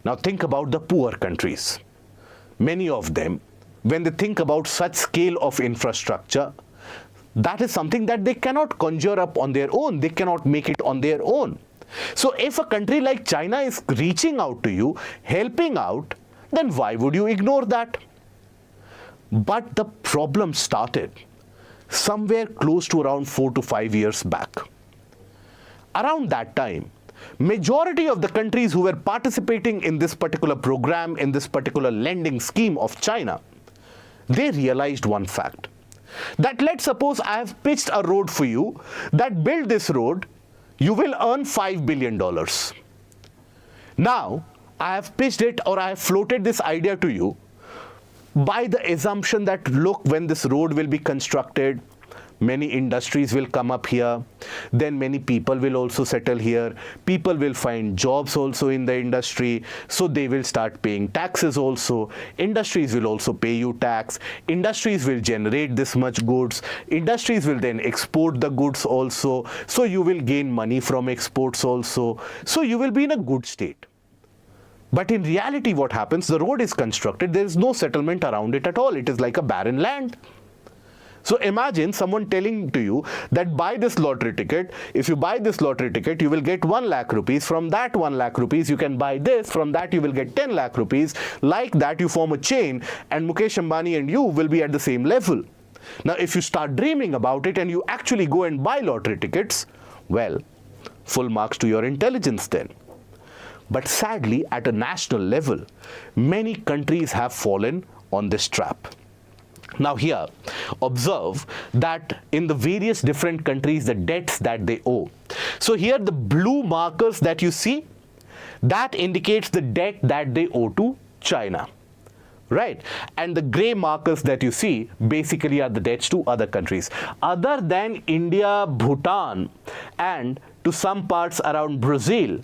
Now think about the poor countries. Many of them, when they think about such scale of infrastructure, that is something that they cannot conjure up on their own. They cannot make it on their own. So if a country like China is reaching out to you, helping out, then why would you ignore that? But the problem started somewhere close to around 4 to 5 years back. Around that time, majority of the countries who were participating in this particular program, in this particular lending scheme of China, they realized one fact. That let's suppose I have pitched a road for you, that build this road, you will earn $5 billion. Now, I have pitched it, or I have floated this idea to you by the assumption that, look, when this road will be constructed, many industries will come up here, then many people will also settle here, people will find jobs also in the industry, so they will start paying taxes also, industries will also pay you tax, industries will generate this much goods, industries will then export the goods also, so you will gain money from exports also, so you will be in a good state. But in reality, what happens? The road is constructed, there is no settlement around it at all, it is like a barren land. So imagine someone telling to you that buy this lottery ticket, if you buy this lottery ticket, you will get 1 lakh rupees, from that 1 lakh rupees you can buy this, from that you will get 10 lakh rupees, like that you form a chain and Mukesh Ambani and you will be at the same level. Now if you start dreaming about it and you actually go and buy lottery tickets, well, full marks to your intelligence then. But sadly, at a national level, many countries have fallen on this trap. Now here, observe that in the various different countries, the debts that they owe. So here the blue markers that you see, that indicates the debt that they owe to China, right? And the gray markers that you see basically are the debts to other countries. Other than India, Bhutan, and to some parts around Brazil,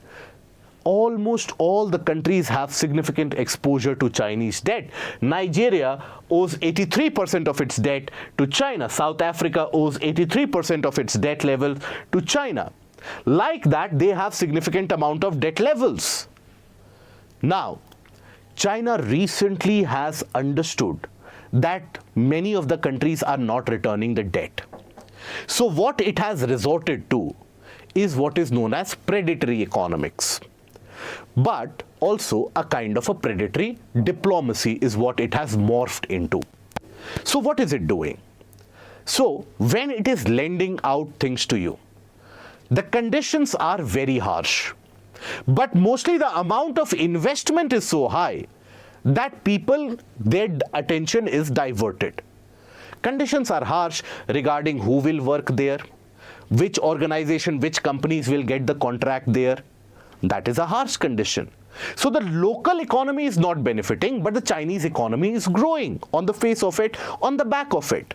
almost all the countries have significant exposure to Chinese debt. Nigeria owes 83% of its debt to China. South Africa owes 83% of its debt level to China. Like that, they have significant amount of debt levels. Now, China recently has understood that many of the countries are not returning the debt. So what it has resorted to is what is known as predatory economics. But also a kind of a predatory diplomacy is what it has morphed into. So what is it doing? So when it is lending out things to you, the conditions are very harsh. But mostly the amount of investment is so high that people, their attention is diverted. Conditions are harsh regarding who will work there, which organization, which companies will get the contract there. That is a harsh condition. So the local economy is not benefiting, but the Chinese economy is growing on the face of it, on the back of it.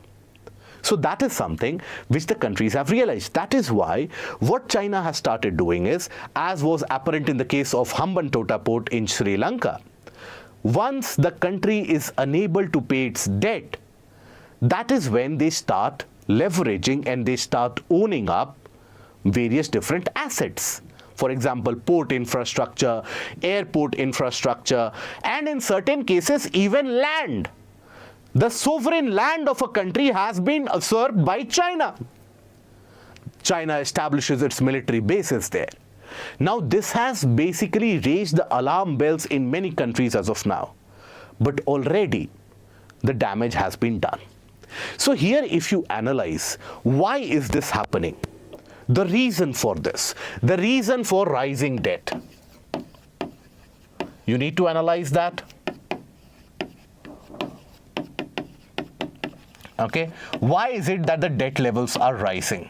So that is something which the countries have realized. That is why what China has started doing is, as was apparent in the case of Hambantota port in Sri Lanka, once the country is unable to pay its debt, that is when they start leveraging and they start owning up various different assets. For example, port infrastructure, airport infrastructure, and in certain cases even land. The sovereign land of a country has been usurped by China. China establishes its military bases there. Now, this has basically raised the alarm bells in many countries as of now. But already, the damage has been done. So here, if you analyze, why is this happening? The reason for this, the reason for rising debt. You need to analyze that. Okay, why is it that the debt levels are rising?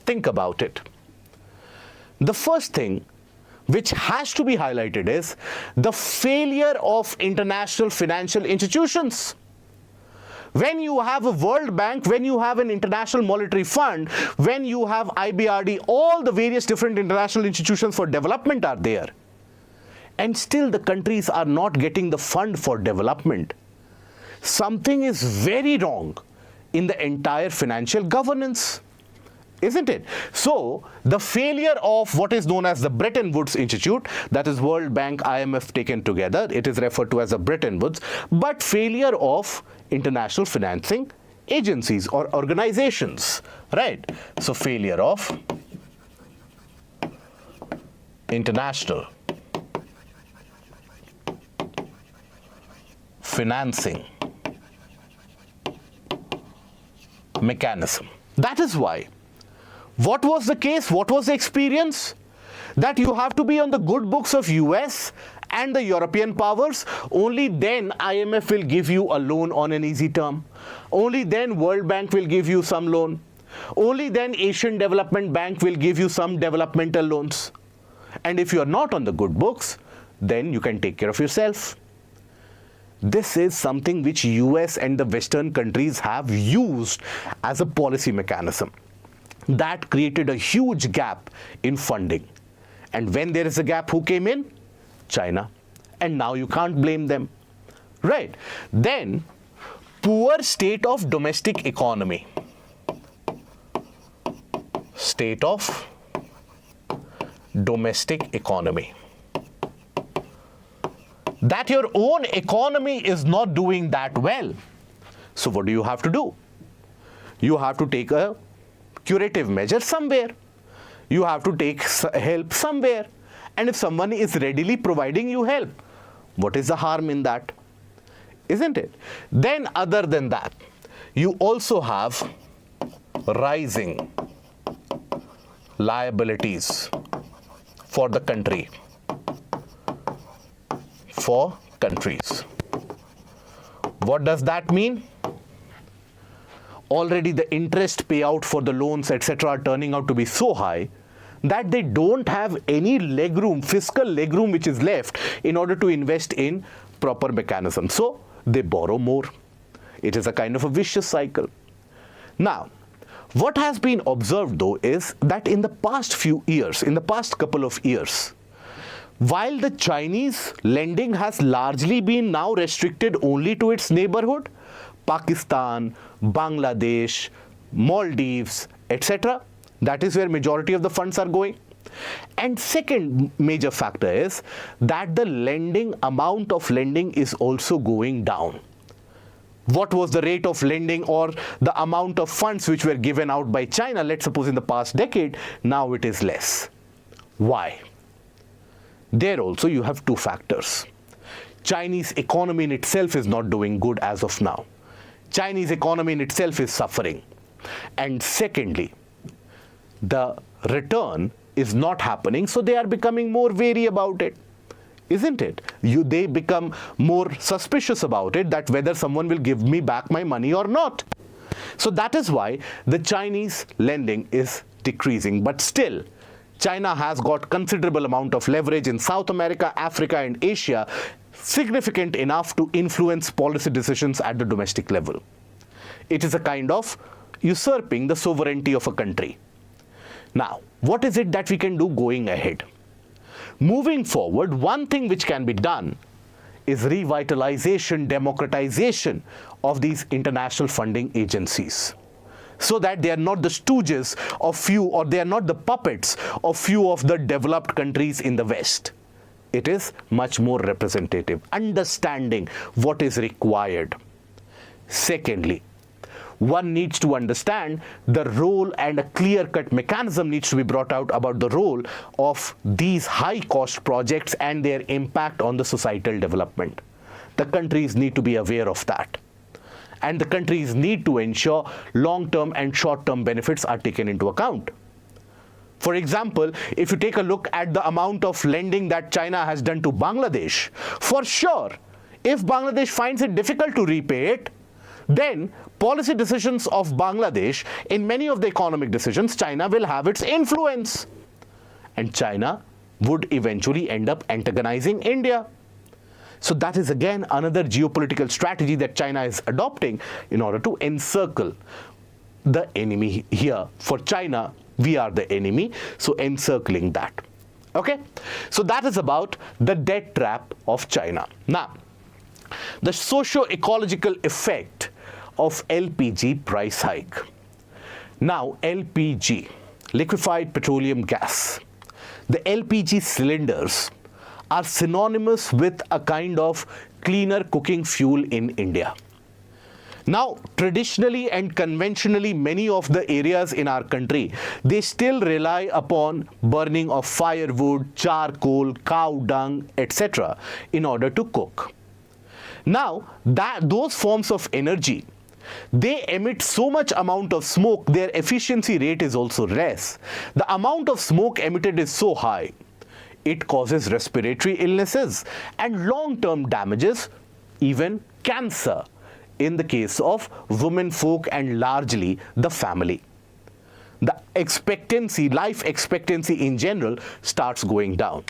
Think about it. The first thing which has to be highlighted is the failure of international financial institutions. When you have a World Bank, when you have an International Monetary Fund, when you have IBRD, all the various different international institutions for development are there. And still the countries are not getting the fund for development. Something is very wrong in the entire financial governance, isn't it? So, the failure of what is known as the Bretton Woods Institute, that is World Bank, IMF taken together, it is referred to as the Bretton Woods, but failure of international financing agencies or organizations, right? So, failure of international financing mechanism. That is why. What was the case? What was the experience? That you have to be on the good books of US and the European powers. Only then IMF will give you a loan on an easy term. Only then World Bank will give you some loan. Only then Asian Development Bank will give you some developmental loans. And if you are not on the good books, then you can take care of yourself. This is something which US and the Western countries have used as a policy mechanism. That created a huge gap in funding. And when there is a gap, who came in? China. And now you can't blame them. Right. Then, poor state of domestic economy. State of domestic economy. That your own economy is not doing that well. So what do you have to do? You have to take a curative measure somewhere. You have to take help somewhere. And if someone is readily providing you help, what is the harm in that? Isn't it? Then other than that, you also have rising liabilities for the country. For countries. What does that mean? Already the interest payout for the loans, etc., are turning out to be so high that they don't have any legroom, fiscal legroom which is left in order to invest in proper mechanisms. So they borrow more. It is a kind of a vicious cycle. Now, what has been observed though is that in the past few years, in the past couple of years, while the Chinese lending has largely been now restricted only to its neighborhood, Pakistan, Bangladesh, Maldives, etc., that is where majority of the funds are going. And second major factor is that the amount of lending is also going down. What was the rate of lending or the amount of funds which were given out by China, let's suppose in the past decade, now it is less. Why? There also you have two factors. Chinese economy in itself is not doing good as of now. Chinese economy in itself is suffering. And secondly, the return is not happening, so they are becoming more wary about it. Isn't it? They become more suspicious about it, that whether someone will give me back my money or not. So that is why the Chinese lending is decreasing. But still, China has got considerable amount of leverage in South America, Africa, and Asia, significant enough to influence policy decisions at the domestic level. It is a kind of usurping the sovereignty of a country. Now, what is it that we can do going ahead? Moving forward, one thing which can be done is revitalization, democratization of these international funding agencies, so that they are not the stooges of few, or they are not the puppets of few of the developed countries in the West. It is much more representative, understanding what is required. Secondly, one needs to understand the role, and a clear-cut mechanism needs to be brought out about the role of these high-cost projects and their impact on the societal development. The countries need to be aware of that. And the countries need to ensure long-term and short-term benefits are taken into account. For example, if you take a look at the amount of lending that China has done to Bangladesh, for sure, if Bangladesh finds it difficult to repay it, then policy decisions of Bangladesh, in many of the economic decisions, China will have its influence. And China would eventually end up antagonizing India. So that is again another geopolitical strategy that China is adopting in order to encircle the enemy here. For China, we are the enemy, so encircling that. Okay? So that is about the debt trap of China. Now, the socio-ecological effect of LPG price hike. Now, LPG, liquefied petroleum gas, the LPG cylinders are synonymous with a kind of cleaner cooking fuel in India. Now, traditionally and conventionally, many of the areas in our country, they still rely upon burning of firewood, charcoal, cow dung, etc. in order to cook. Now, those forms of energy, they emit so much amount of smoke, their efficiency rate is also less. The amount of smoke emitted is so high, it causes respiratory illnesses and long-term damages, even cancer, in the case of women folk and largely the family. The expectancy, life expectancy in general, starts going down.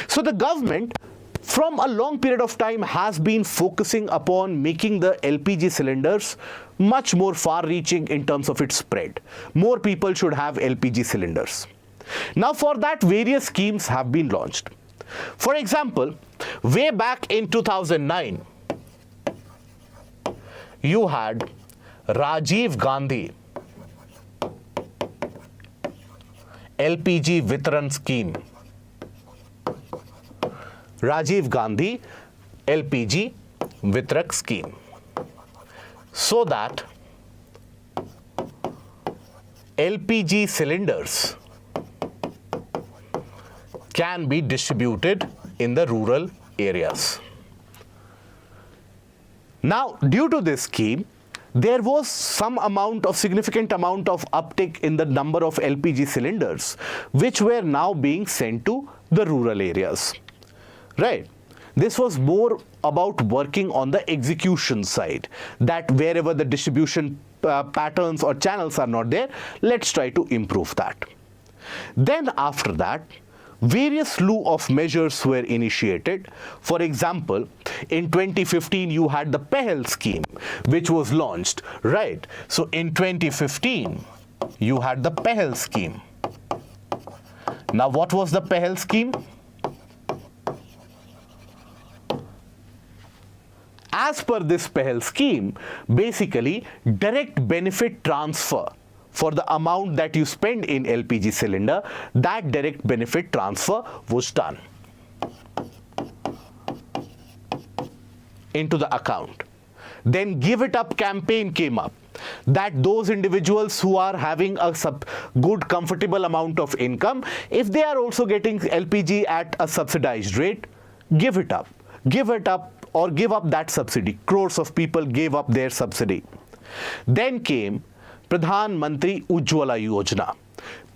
So the government, from a long period of time, has been focusing upon making the LPG cylinders much more far-reaching in terms of its spread. More people should have LPG cylinders. Now, for that, various schemes have been launched. For example, way back in 2009, you had Rajiv Gandhi LPG Vitran scheme. Rajiv Gandhi LPG Vitrak scheme, so that LPG cylinders can be distributed in the rural areas. Now, due to this scheme, there was some significant amount of uptick in the number of LPG cylinders, which were now being sent to the rural areas. Right? This was more about working on the execution side, that wherever the distribution patterns or channels are not there, let's try to improve that. Then after that, various slew of measures were initiated. For example, in 2015, you had the PEHL scheme, which was launched, right? So in 2015, you had the PEHL scheme. Now, what was the PEHL scheme? As per this PEHL scheme, basically, direct benefit transfer for the amount that you spend in LPG cylinder, that direct benefit transfer was done into the account. Then Give It Up campaign came up, that those individuals who are having a good, comfortable amount of income, if they are also getting LPG at a subsidized rate, give it up. Give it up or give up that subsidy. Crores of people gave up their subsidy. Then came Pradhan Mantri Ujjwala Yojana,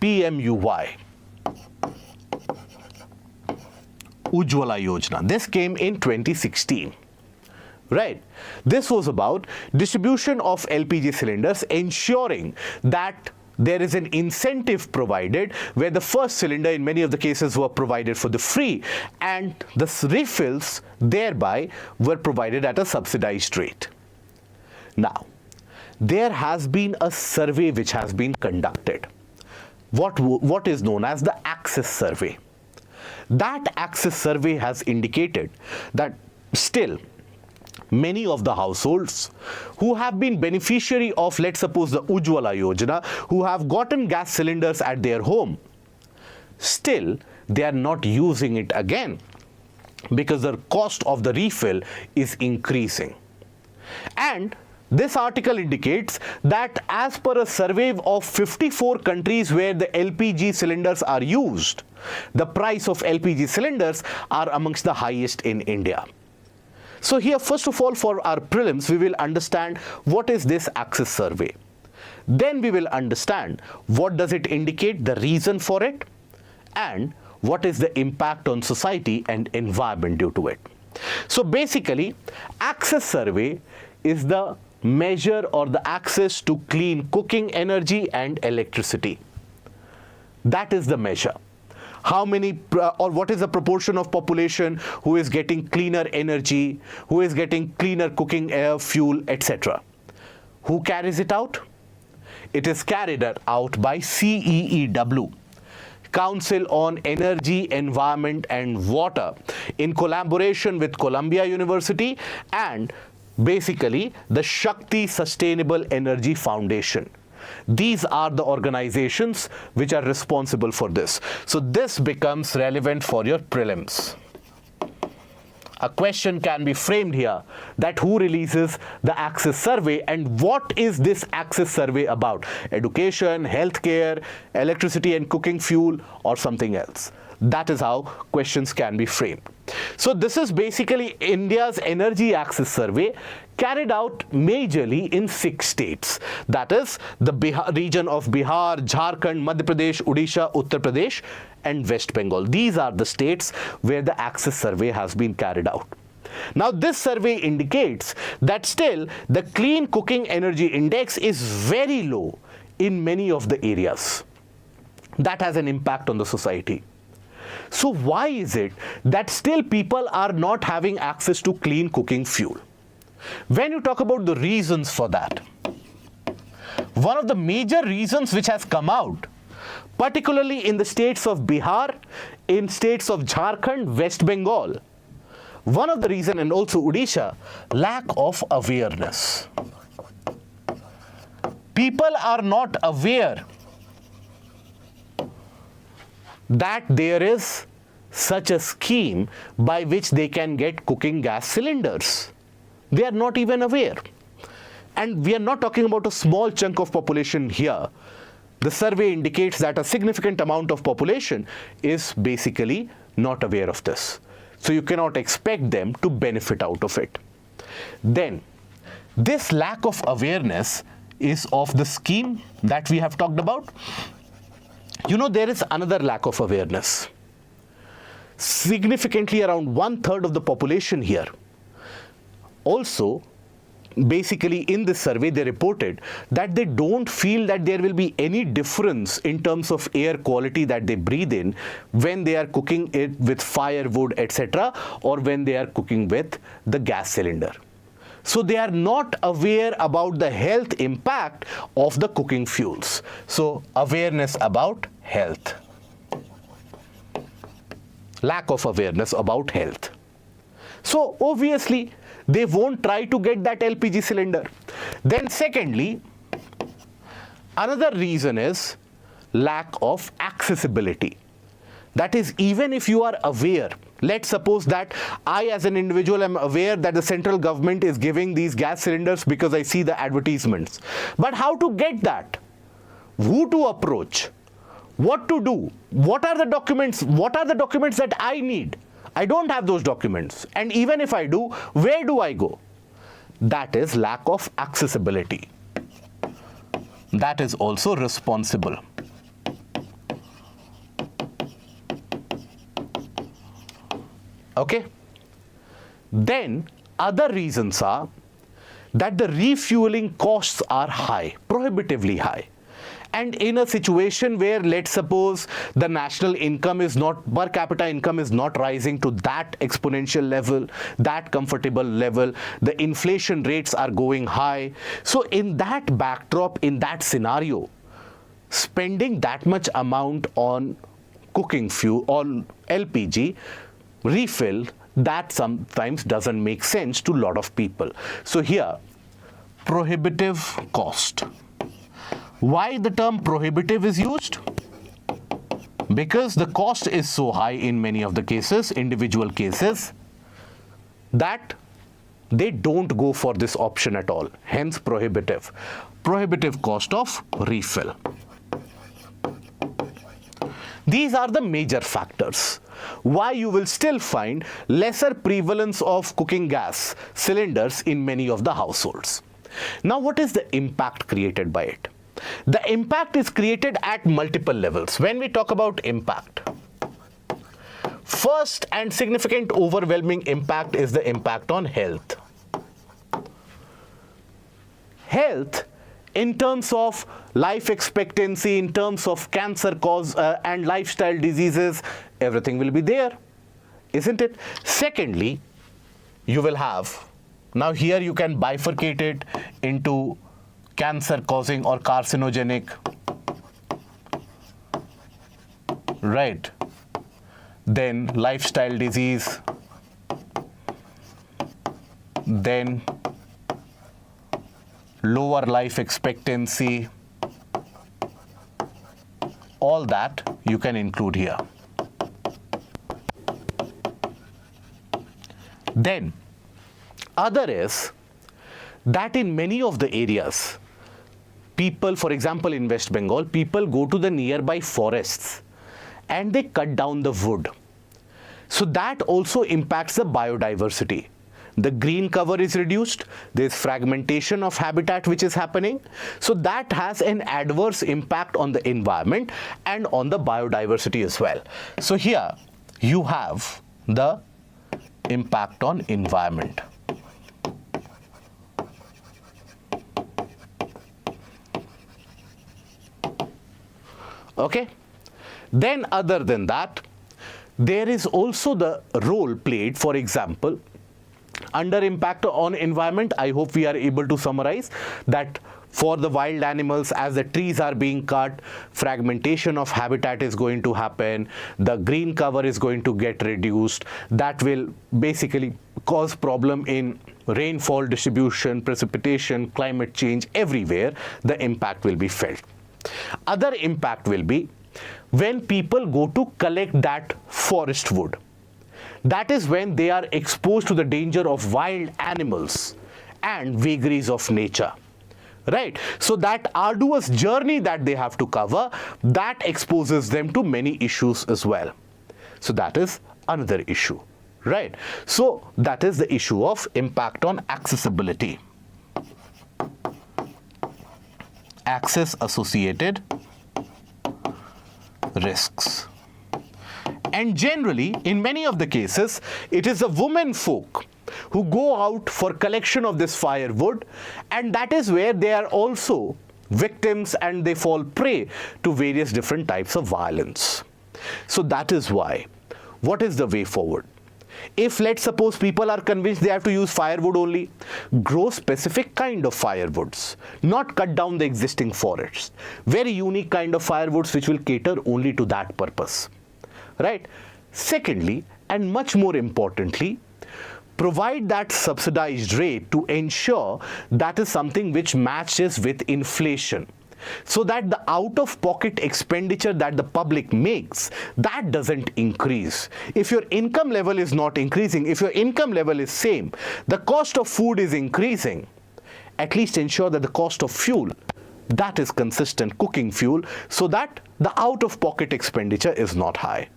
PMUY. Ujjwala Yojana. This came in 2016. Right? This was about distribution of LPG cylinders, ensuring that there is an incentive provided where the first cylinder in many of the cases were provided for the free, and the refills thereby were provided at a subsidized rate. Now, there has been a survey which has been conducted. What is known as the Access Survey. That Access Survey has indicated that still many of the households who have been beneficiary of, let's suppose, the Ujjwala Yojana, who have gotten gas cylinders at their home, still they are not using it again because the cost of the refill is increasing. And this article indicates that as per a survey of 54 countries where the LPG cylinders are used, the price of LPG cylinders are amongst the highest in India. So here, first of all, for our prelims, we will understand what is this Access Survey. Then we will understand what does it indicate, the reason for it, and what is the impact on society and environment due to it. So basically, Access Survey is the measure or the access to clean cooking energy and electricity. That is the measure. How many or what is the proportion of population who is getting cleaner energy, who is getting cleaner cooking air, fuel, etc. Who carries it out? It is carried out by CEEW, Council on Energy, Environment and Water, in collaboration with Columbia University and basically the Shakti Sustainable Energy Foundation. These are the organizations which are responsible for this. So this becomes relevant for your prelims. A question can be framed here that who releases the Access Survey and what is this Access Survey about? Education, healthcare, electricity and cooking fuel, or something else? That is how questions can be framed. So this is basically India's Energy Access Survey carried out majorly in 6 states. That is the region of Bihar, Jharkhand, Madhya Pradesh, Odisha, Uttar Pradesh and West Bengal. These are the states where the Access Survey has been carried out. Now this survey indicates that still the clean cooking energy index is very low in many of the areas. That has an impact on the society. So why is it that still people are not having access to clean cooking fuel? When you talk about the reasons for that, one of the major reasons which has come out, particularly in the states of Bihar, in states of Jharkhand, West Bengal, one of the reasons, and also Odisha, lack of awareness. People are not aware that there is such a scheme by which they can get cooking gas cylinders. They are not even aware. And we are not talking about a small chunk of population here. The survey indicates that a significant amount of population is basically not aware of this. So you cannot expect them to benefit out of it. Then, this lack of awareness is of the scheme that we have talked about. You know, there is another lack of awareness. Significantly around 1/3 of the population here. Also, basically in this survey, they reported that they don't feel that there will be any difference in terms of air quality that they breathe in when they are cooking it with firewood, etc., or when they are cooking with the gas cylinder. So they are not aware about the health impact of the cooking fuels. So awareness about health. Lack of awareness about health. So obviously they won't try to get that LPG cylinder. Then secondly, another reason is lack of accessibility. That is, even if you are aware, let's suppose that I as an individual am aware that the central government is giving these gas cylinders because I see the advertisements. But how to get that? Who to approach? What to do? What are the documents? What are the documents that I need? I don't have those documents. And even if I do, where do I go? That is lack of accessibility. That is also responsible. Okay? Then other reasons are that the refueling costs are high, prohibitively high. And in a situation where, let's suppose, the national income is not, per capita income is not rising to that exponential level, that comfortable level, the inflation rates are going high. So in that backdrop, in that scenario, spending that much amount on cooking fuel, on LPG refill, that sometimes doesn't make sense to a lot of people. So here, prohibitive cost. Why the term prohibitive is used? Because the cost is so high in many of the cases, individual cases, that they don't go for this option at all. Hence prohibitive. Prohibitive cost of refill. These are the major factors why you will still find lesser prevalence of cooking gas cylinders in many of the households. Now, what is the impact created by it? The impact is created at multiple levels. When we talk about impact, first and significant overwhelming impact is the impact on health. Health in terms of life expectancy, in terms of cancer cause and lifestyle diseases, everything will be there, isn't it? Secondly, you will have, now here you can bifurcate it into cancer causing or carcinogenic, right? Then lifestyle disease, then lower life expectancy, all that you can include here. Then other is that in many of the areas, people, for example in West Bengal, people go to the nearby forests and they cut down the wood. So that also impacts the biodiversity. The green cover is reduced, there's fragmentation of habitat which is happening. So that has an adverse impact on the environment and on the biodiversity as well. So here you have the impact on environment. Okay? Then other than that, there is also the role played, for example, under impact on environment. I hope we are able to summarize that for the wild animals, as the trees are being cut, fragmentation of habitat is going to happen, the green cover is going to get reduced. That will basically cause problem in rainfall distribution, precipitation, climate change, everywhere the impact will be felt. Other impact will be when people go to collect that forest wood. That is when they are exposed to the danger of wild animals and vagaries of nature, right? So that arduous journey that they have to cover, that exposes them to many issues as well. So that is another issue, right? So that is the issue of impact on accessibility. Access associated risks. And generally, in many of the cases, it is the women folk who go out for collection of this firewood, and that is where they are also victims and they fall prey to various different types of violence. So that is why, what is the way forward? If, let's suppose, people are convinced they have to use firewood only, grow specific kind of firewoods, not cut down the existing forests. Very unique kind of firewoods which will cater only to that purpose, right? Secondly, and much more importantly, provide that subsidized rate to ensure that is something which matches with inflation, so that the out-of-pocket expenditure that the public makes, that doesn't increase. If your income level is not increasing, if your income level is same, the cost of food is increasing, at least ensure that the cost of fuel, that is consistent, cooking fuel, so that the out-of-pocket expenditure is not high.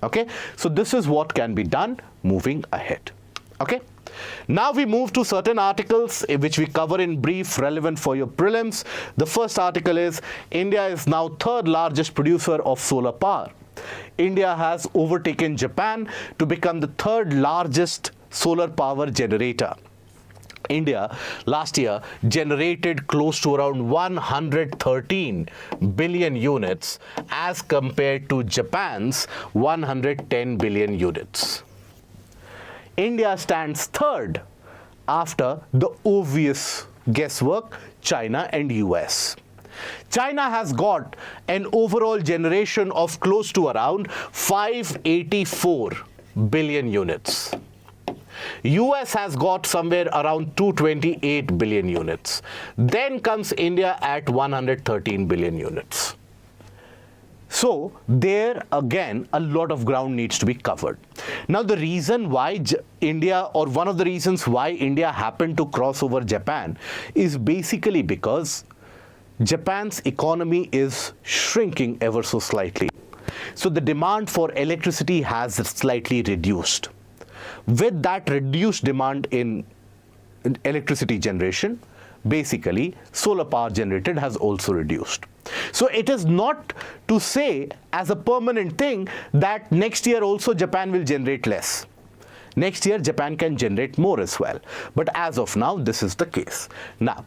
Okay, so this is what can be done moving ahead. Okay, now we move to certain articles which we cover in brief, relevant for your prelims. The first article is India is now third largest producer of solar power. India has overtaken Japan to become the third largest solar power generator. India last year generated close to around 113 billion units as compared to Japan's 110 billion units. India stands third after the obvious guesswork, China and US. China has got an overall generation of close to around 584 billion units. US has got somewhere around 228 billion units. Then comes India at 113 billion units. So there again a lot of ground needs to be covered. Now the reason why India, or one of the reasons why India happened to cross over Japan, is basically because Japan's economy is shrinking ever so slightly. So the demand for electricity has slightly reduced. With that reduced demand in electricity generation, basically solar power generated has also reduced. So it is not to say as a permanent thing that next year also Japan will generate less. Next year Japan can generate more as well. But as of now, this is the case. Now,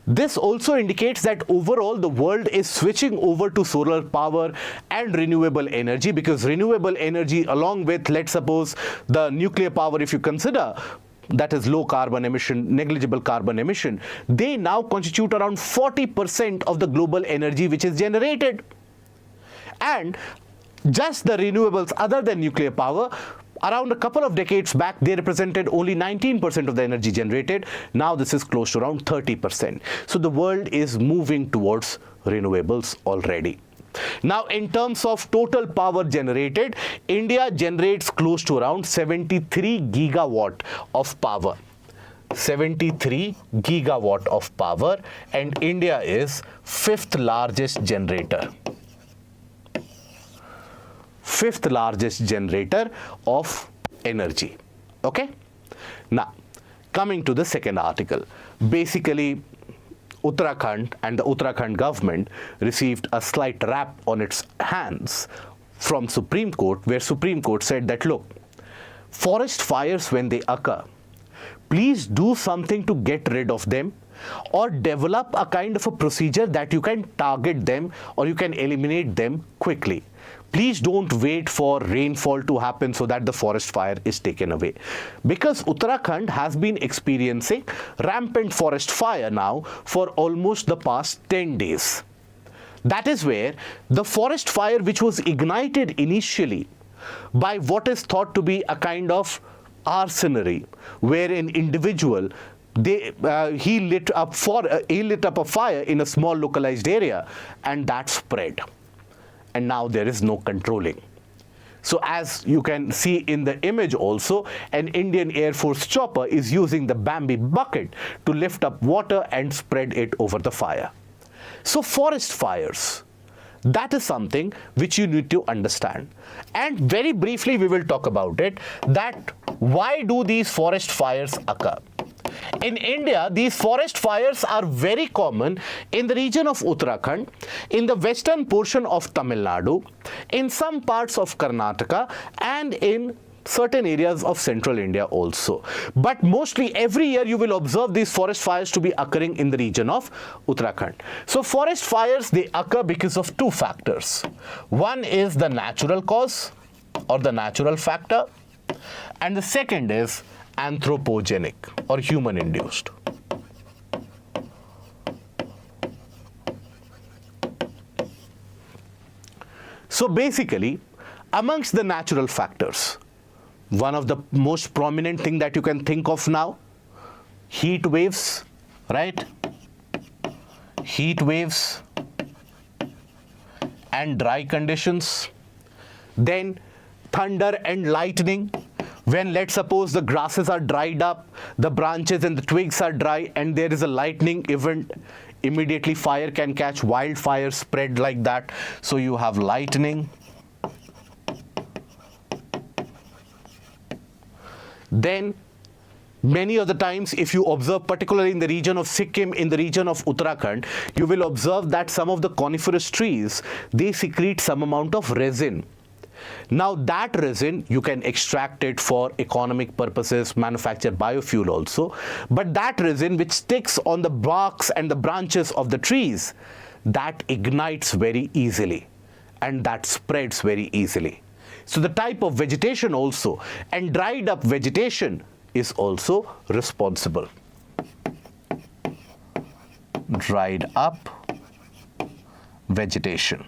this also indicates that overall the world is switching over to solar power and renewable energy, because renewable energy, along with, let's suppose, the nuclear power, if you consider, that is low carbon emission, negligible carbon emission, they now constitute around 40% of the global energy which is generated. And just the renewables other than nuclear power, around a couple of decades back, they represented only 19% of the energy generated. Now this is close to around 30%. So the world is moving towards renewables already. Now, in terms of total power generated, India generates close to around 73 gigawatt of power. 73 gigawatt of power, and India is fifth largest generator. Fifth largest generator of energy. Okay? Now, coming to the second article. Basically, Uttarakhand and the Uttarakhand government received a slight rap on its hands from Supreme Court, where Supreme Court said that, look, forest fires, when they occur, please do something to get rid of them, or develop a kind of a procedure that you can target them or you can eliminate them quickly. Please don't wait for rainfall to happen so that the forest fire is taken away. Because Uttarakhand has been experiencing rampant forest fire now for almost the past 10 days. That is where the forest fire, which was ignited initially by what is thought to be a kind of arsonery, where an individual he lit up a fire in a small localized area, and that spread. And now there is no controlling. So as you can see in the image also, an Indian Air Force chopper is using the Bambi bucket to lift up water and spread it over the fire. So forest fires, that is something which you need to understand. And very briefly we will talk about it, that why do these forest fires occur? In India, these forest fires are very common in the region of Uttarakhand, in the western portion of Tamil Nadu, in some parts of Karnataka, and in certain areas of central India also. But mostly every year you will observe these forest fires to be occurring in the region of Uttarakhand. So forest fires, they occur because of two factors. One is the natural cause or the natural factor, and the second is anthropogenic or human induced. So basically, amongst the natural factors, one of the most prominent thing that you can think of now, heat waves, right? Heat waves and dry conditions. Then thunder and lightning. When, let's suppose, the grasses are dried up, the branches and the twigs are dry, and there is a lightning event, immediately fire can catch, wildfire spread like that. So you have lightning. Then many of the times, if you observe, particularly in the region of Sikkim, in the region of Uttarakhand, you will observe that some of the coniferous trees, they secrete some amount of resin. Now that resin, you can extract it for economic purposes, manufacture biofuel also, but that resin which sticks on the barks and the branches of the trees, that ignites very easily and that spreads very easily. So the type of vegetation also, and dried up vegetation is also responsible. Dried up vegetation.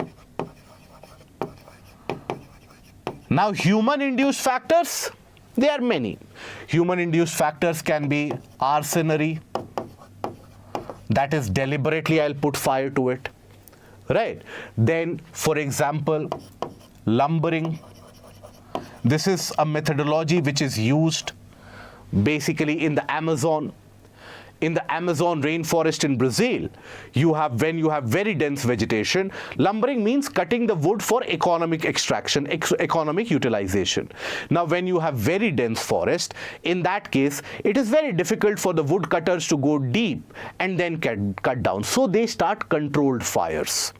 Now human-induced factors, there are many. Human-induced factors can be arsonery, that is deliberately I'll put fire to it, right? Then, for example, lumbering. This is a methodology which is used basically in the Amazon. In the Amazon rainforest in Brazil, when you have very dense vegetation, lumbering means cutting the wood for economic extraction, economic utilization. Now, when you have very dense forest, in that case, it is very difficult for the woodcutters to go deep and then cut down. So they start controlled fires.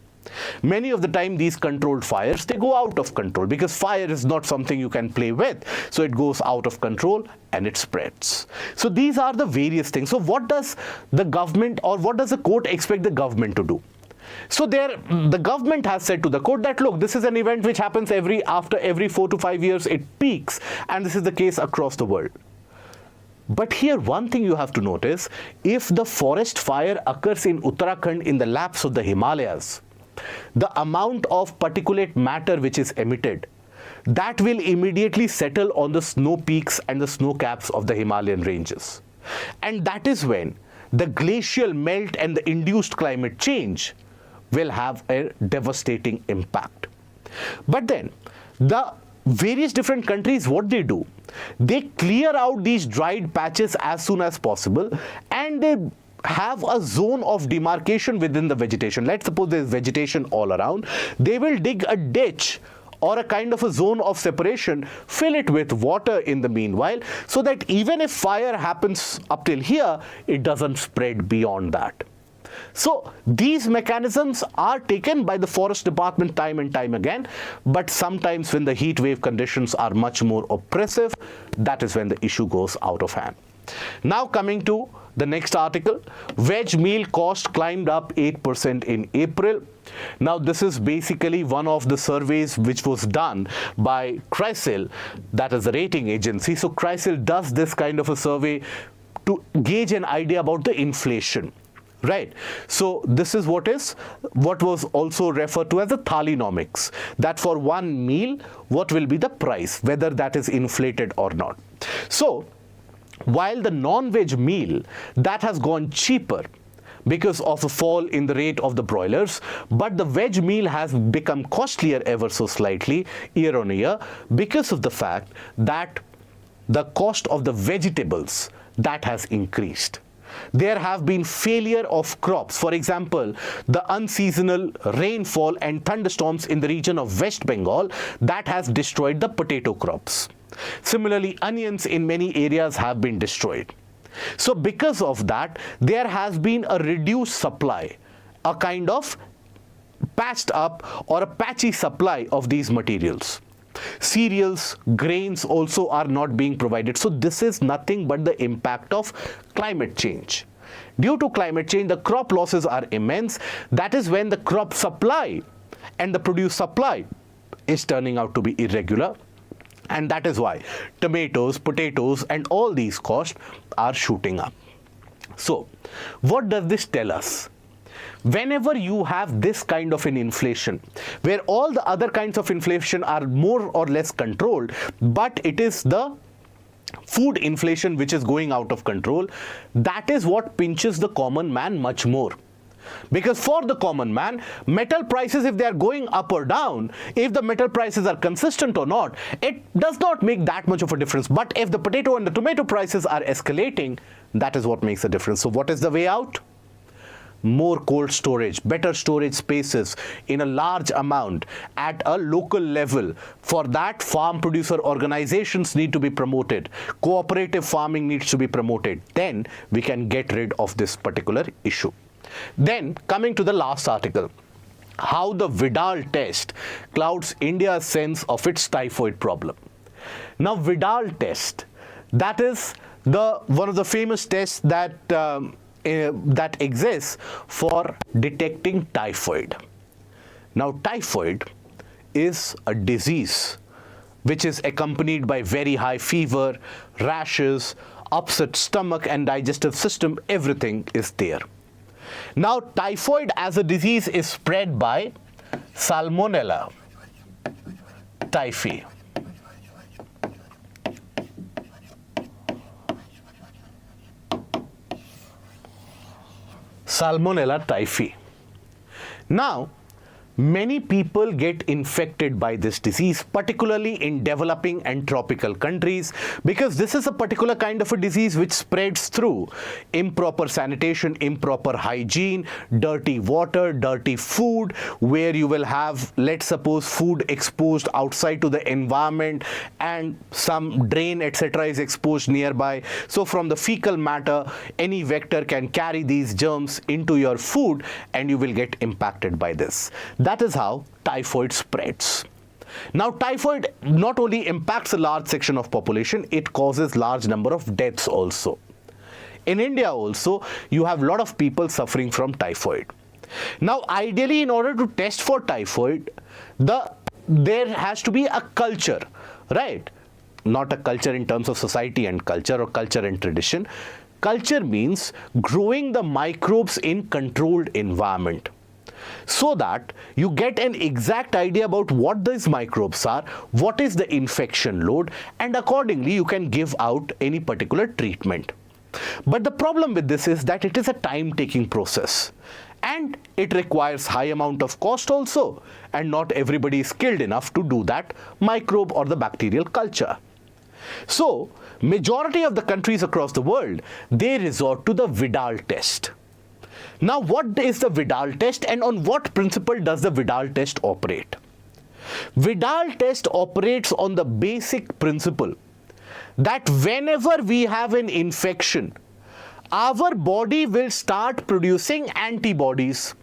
Many of the time these controlled fires, they go out of control because fire is not something you can play with. So it goes out of control and it spreads. So these are the various things. So what does the government or what does the court expect the government to do? So the government has said to the court that, look, this is an event which happens after every 4 to 5 years, it peaks, and this is the case across the world. But here one thing you have to notice, if the forest fire occurs in Uttarakhand in the laps of the Himalayas, the amount of particulate matter which is emitted, that will immediately settle on the snow peaks and the snow caps of the Himalayan ranges. And that is when the glacial melt and the induced climate change will have a devastating impact. But then, the various different countries, what they do, they clear out these dried patches as soon as possible, and they have a zone of demarcation within the vegetation. Let's suppose there's vegetation all around. They will dig a ditch or a kind of a zone of separation, fill it with water in the meanwhile, so that even if fire happens up till here, it doesn't spread beyond that. So these mechanisms are taken by the forest department time and time again, but sometimes when the heat wave conditions are much more oppressive, that is when the issue goes out of hand. Now coming to the next article, veg meal cost climbed up 8% in April. Now this is basically one of the surveys which was done by CRISIL, that is the rating agency. So CRISIL does this kind of a survey to gauge an idea about the inflation. Right. So this is what was also referred to as the thalinomics, that for one meal, what will be the price, whether that is inflated or not. So while the non-veg meal, that has gone cheaper because of a fall in the rate of the broilers, but the veg meal has become costlier ever so slightly year on year because of the fact that the cost of the vegetables, that has increased. There have been failure of crops. For example, the unseasonal rainfall and thunderstorms in the region of West Bengal, that has destroyed the potato crops. Similarly, onions in many areas have been destroyed. So because of that, there has been a reduced supply, a kind of patched up or a patchy supply of these materials. Cereals, grains also are not being provided. So this is nothing but the impact of climate change. Due to climate change, the crop losses are immense. That is when the crop supply and the produce supply is turning out to be irregular. And that is why tomatoes, potatoes, and all these costs are shooting up. So what does this tell us? Whenever you have this kind of an inflation, where all the other kinds of inflation are more or less controlled, but it is the food inflation which is going out of control, that is what pinches the common man much more. Because for the common man, metal prices, if they are going up or down, if the metal prices are consistent or not, it does not make that much of a difference. But if the potato and the tomato prices are escalating, that is what makes a difference. So what is the way out? More cold storage, better storage spaces in a large amount at a local level. For that, farm producer organizations need to be promoted. Cooperative farming needs to be promoted. Then we can get rid of this particular issue. Then coming to the last article, how the Widal test clouds India's sense of its typhoid problem. Now, Widal test, that is one of the famous tests that exists for detecting typhoid. Now, typhoid is a disease which is accompanied by very high fever, rashes, upset stomach and digestive system, everything is there. Now, typhoid as a disease is spread by Salmonella typhi. Salmonella typhi. Now, many people get infected by this disease, particularly in developing and tropical countries, because this is a particular kind of a disease which spreads through improper sanitation, improper hygiene, dirty water, dirty food, where you will have, let's suppose, food exposed outside to the environment and some drain, etc. is exposed nearby. So from the fecal matter, any vector can carry these germs into your food and you will get impacted by this. That is how typhoid spreads. Now, typhoid not only impacts a large section of population, it causes large number of deaths also. In India also, you have a lot of people suffering from typhoid. Now, ideally, in order to test for typhoid, there has to be a culture, right? Not a culture in terms of society and culture or culture and tradition. Culture means growing the microbes in controlled environment, so that you get an exact idea about what these microbes are, what is the infection load, and accordingly you can give out any particular treatment. But the problem with this is that it is a time-taking process and it requires high amount of cost also, and not everybody is skilled enough to do that microbe or the bacterial culture. So, majority of the countries across the world, they resort to the Widal test. Now, what is the Widal test and on what principle does the Widal test operate? Widal test operates on the basic principle that whenever we have an infection, our body will start producing antibodies.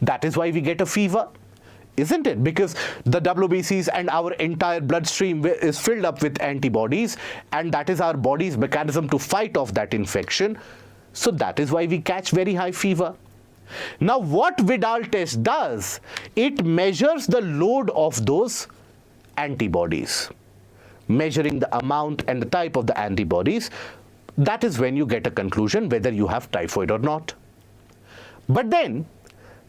That is why we get a fever, isn't it? Because the WBCs and our entire bloodstream is filled up with antibodies, and that is our body's mechanism to fight off that infection. So that is why we catch very high fever. Now, what Widal test does, it measures the load of those antibodies, measuring the amount and the type of the antibodies. That is when you get a conclusion whether you have typhoid or not. But then,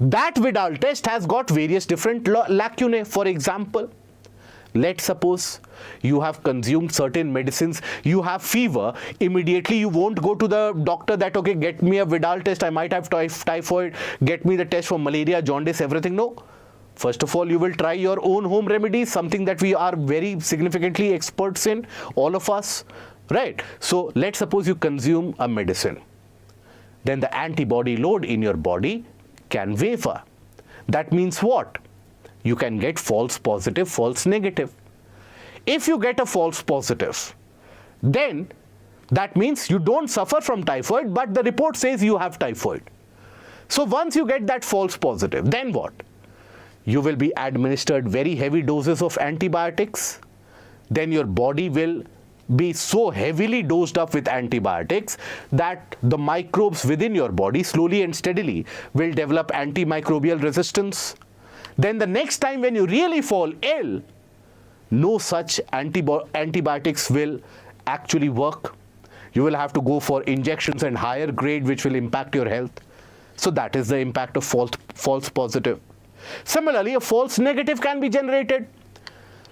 that Widal test has got various different lacunae. For example, let's suppose you have consumed certain medicines, you have fever, immediately you won't go to the doctor that, okay, get me a Widal test, I might have typhoid, get me the test for malaria, jaundice, everything. No. First of all, you will try your own home remedies, something that we are very significantly experts in, all of us, right? So let's suppose you consume a medicine. Then the antibody load in your body can waver. That means what? You can get false positive, false negative. If you get a false positive, then that means you don't suffer from typhoid, but the report says you have typhoid. So once you get that false positive, then what? You will be administered very heavy doses of antibiotics. Then your body will be so heavily dosed up with antibiotics that the microbes within your body slowly and steadily will develop antimicrobial resistance. Then the next time when you really fall ill, no such antibiotics will actually work. You will have to go for injections and higher grade, which will impact your health. So that is the impact of false positive. Similarly, a false negative can be generated.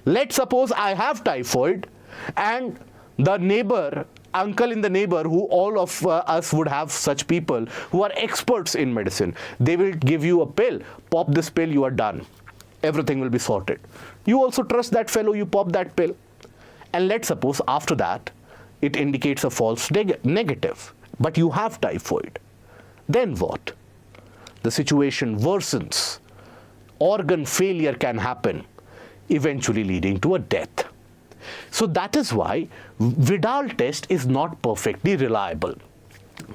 Let's suppose I have typhoid and the neighbor, uncle in the neighbor, who all of us would have such people who are experts in medicine, they will give you a pill, pop this pill, you are done. Everything will be sorted. You also trust that fellow, you pop that pill. And let's suppose after that, it indicates a false negative, but you have typhoid. Then what? The situation worsens. Organ failure can happen, eventually leading to a death. So that is why Widal test is not perfectly reliable.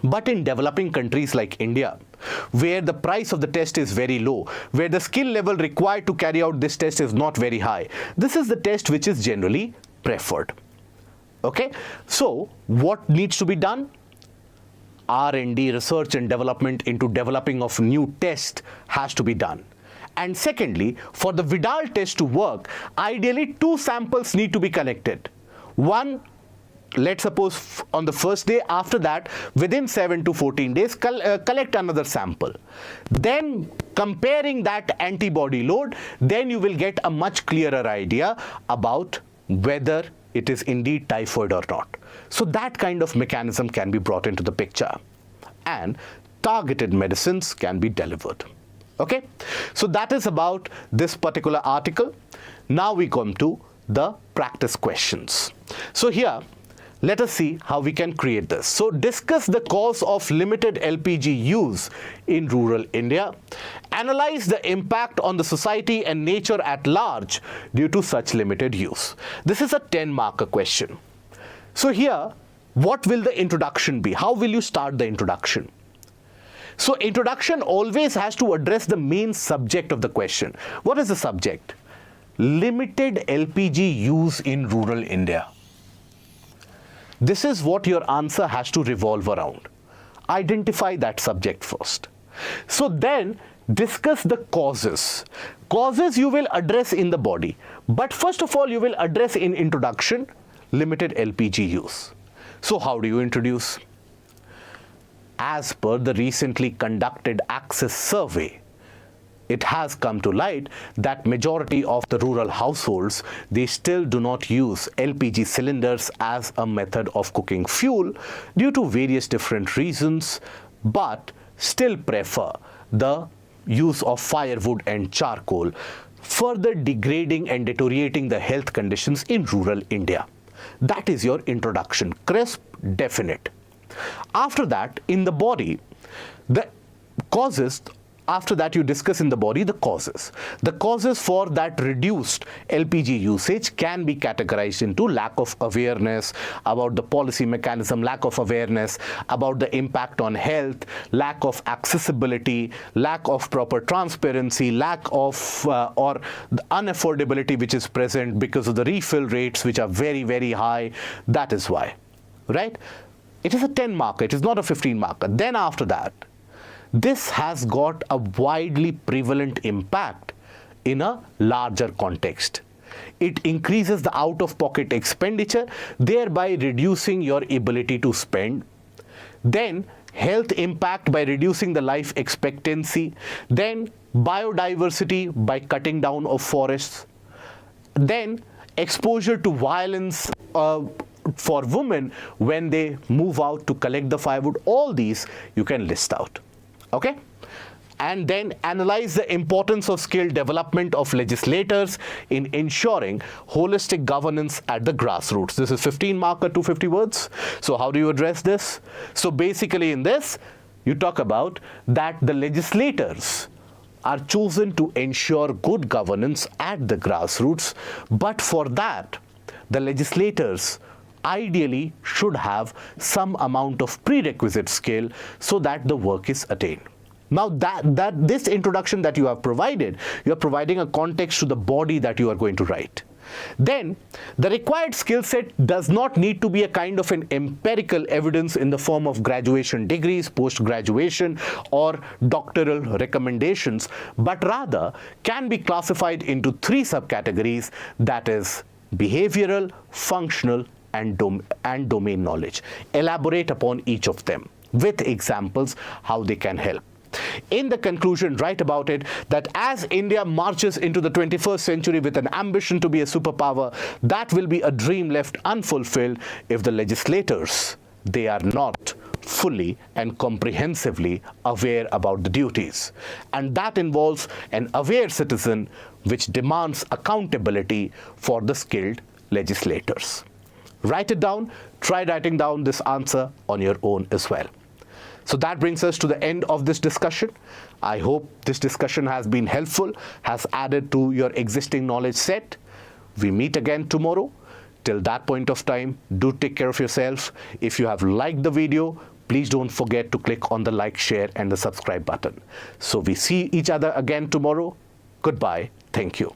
But in developing countries like India, where the price of the test is very low, where the skill level required to carry out this test is not very high, this is the test which is generally preferred. Okay, so what needs to be done? R&D, research and development into developing of new test has to be done. And secondly, for the Widal test to work, ideally 2 samples need to be collected. One, let's suppose on the first day, after that, within 7 to 14 days, collect another sample. Then comparing that antibody load, then you will get a much clearer idea about whether it is indeed typhoid or not. So that kind of mechanism can be brought into the picture, and targeted medicines can be delivered. Okay, so that is about this particular article. Now we come to the practice questions. So here, let us see how we can create this. So discuss the cause of limited LPG use in rural India. Analyze the impact on the society and nature at large due to such limited use. This is a 10-marker question. So here, what will the introduction be? How will you start the introduction? So introduction always has to address the main subject of the question. What is the subject? Limited LPG use in rural India. This is what your answer has to revolve around. Identify that subject first. So then discuss the causes. Causes you will address in the body. But first of all, you will address in introduction limited LPG use. So how do you introduce? As per the recently conducted Access survey, it has come to light that majority of the rural households, they still do not use LPG cylinders as a method of cooking fuel due to various different reasons, but still prefer the use of firewood and charcoal, further degrading and deteriorating the health conditions in rural India. That is your introduction, crisp, definite. After that, in the body, the causes, after that you discuss in the body the causes. The causes for that reduced LPG usage can be categorized into lack of awareness about the policy mechanism, lack of awareness about the impact on health, lack of accessibility, lack of proper transparency, lack of or the unaffordability which is present because of the refill rates which are very, very high. That is why, right? It is a 10-marker, it is not a 15-marker. Then after that, this has got a widely prevalent impact in a larger context. It increases the out-of-pocket expenditure, thereby reducing your ability to spend. Then health impact by reducing the life expectancy. Then biodiversity by cutting down of forests. Then exposure to violence for women when they move out to collect the firewood. All these you can list out. Okay? And then analyze the importance of skill development of legislators in ensuring holistic governance at the grassroots. This is 15-marker, 250 words. So how do you address this? So basically in this, you talk about that the legislators are chosen to ensure good governance at the grassroots, but for that, the legislators ideally should have some amount of prerequisite skill so that the work is attained. Now this introduction that you have provided, you are providing a context to the body that you are going to write. Then the required skill set does not need to be a kind of an empirical evidence in the form of graduation degrees, post-graduation or doctoral recommendations, but rather can be classified into 3 subcategories, that is behavioral, functional and domain knowledge. Elaborate upon each of them with examples how they can help. In the conclusion, write about it that as India marches into the 21st century with an ambition to be a superpower, that will be a dream left unfulfilled if the legislators, they are not fully and comprehensively aware about the duties. And that involves an aware citizen which demands accountability for the skilled legislators. Write it down. Try writing down this answer on your own as well. So that brings us to the end of this discussion. I hope this discussion has been helpful, has added to your existing knowledge set. We meet again tomorrow. Till that point of time, do take care of yourself. If you have liked the video, please don't forget to click on the like, share, and the subscribe button. So we see each other again tomorrow. Goodbye. Thank you.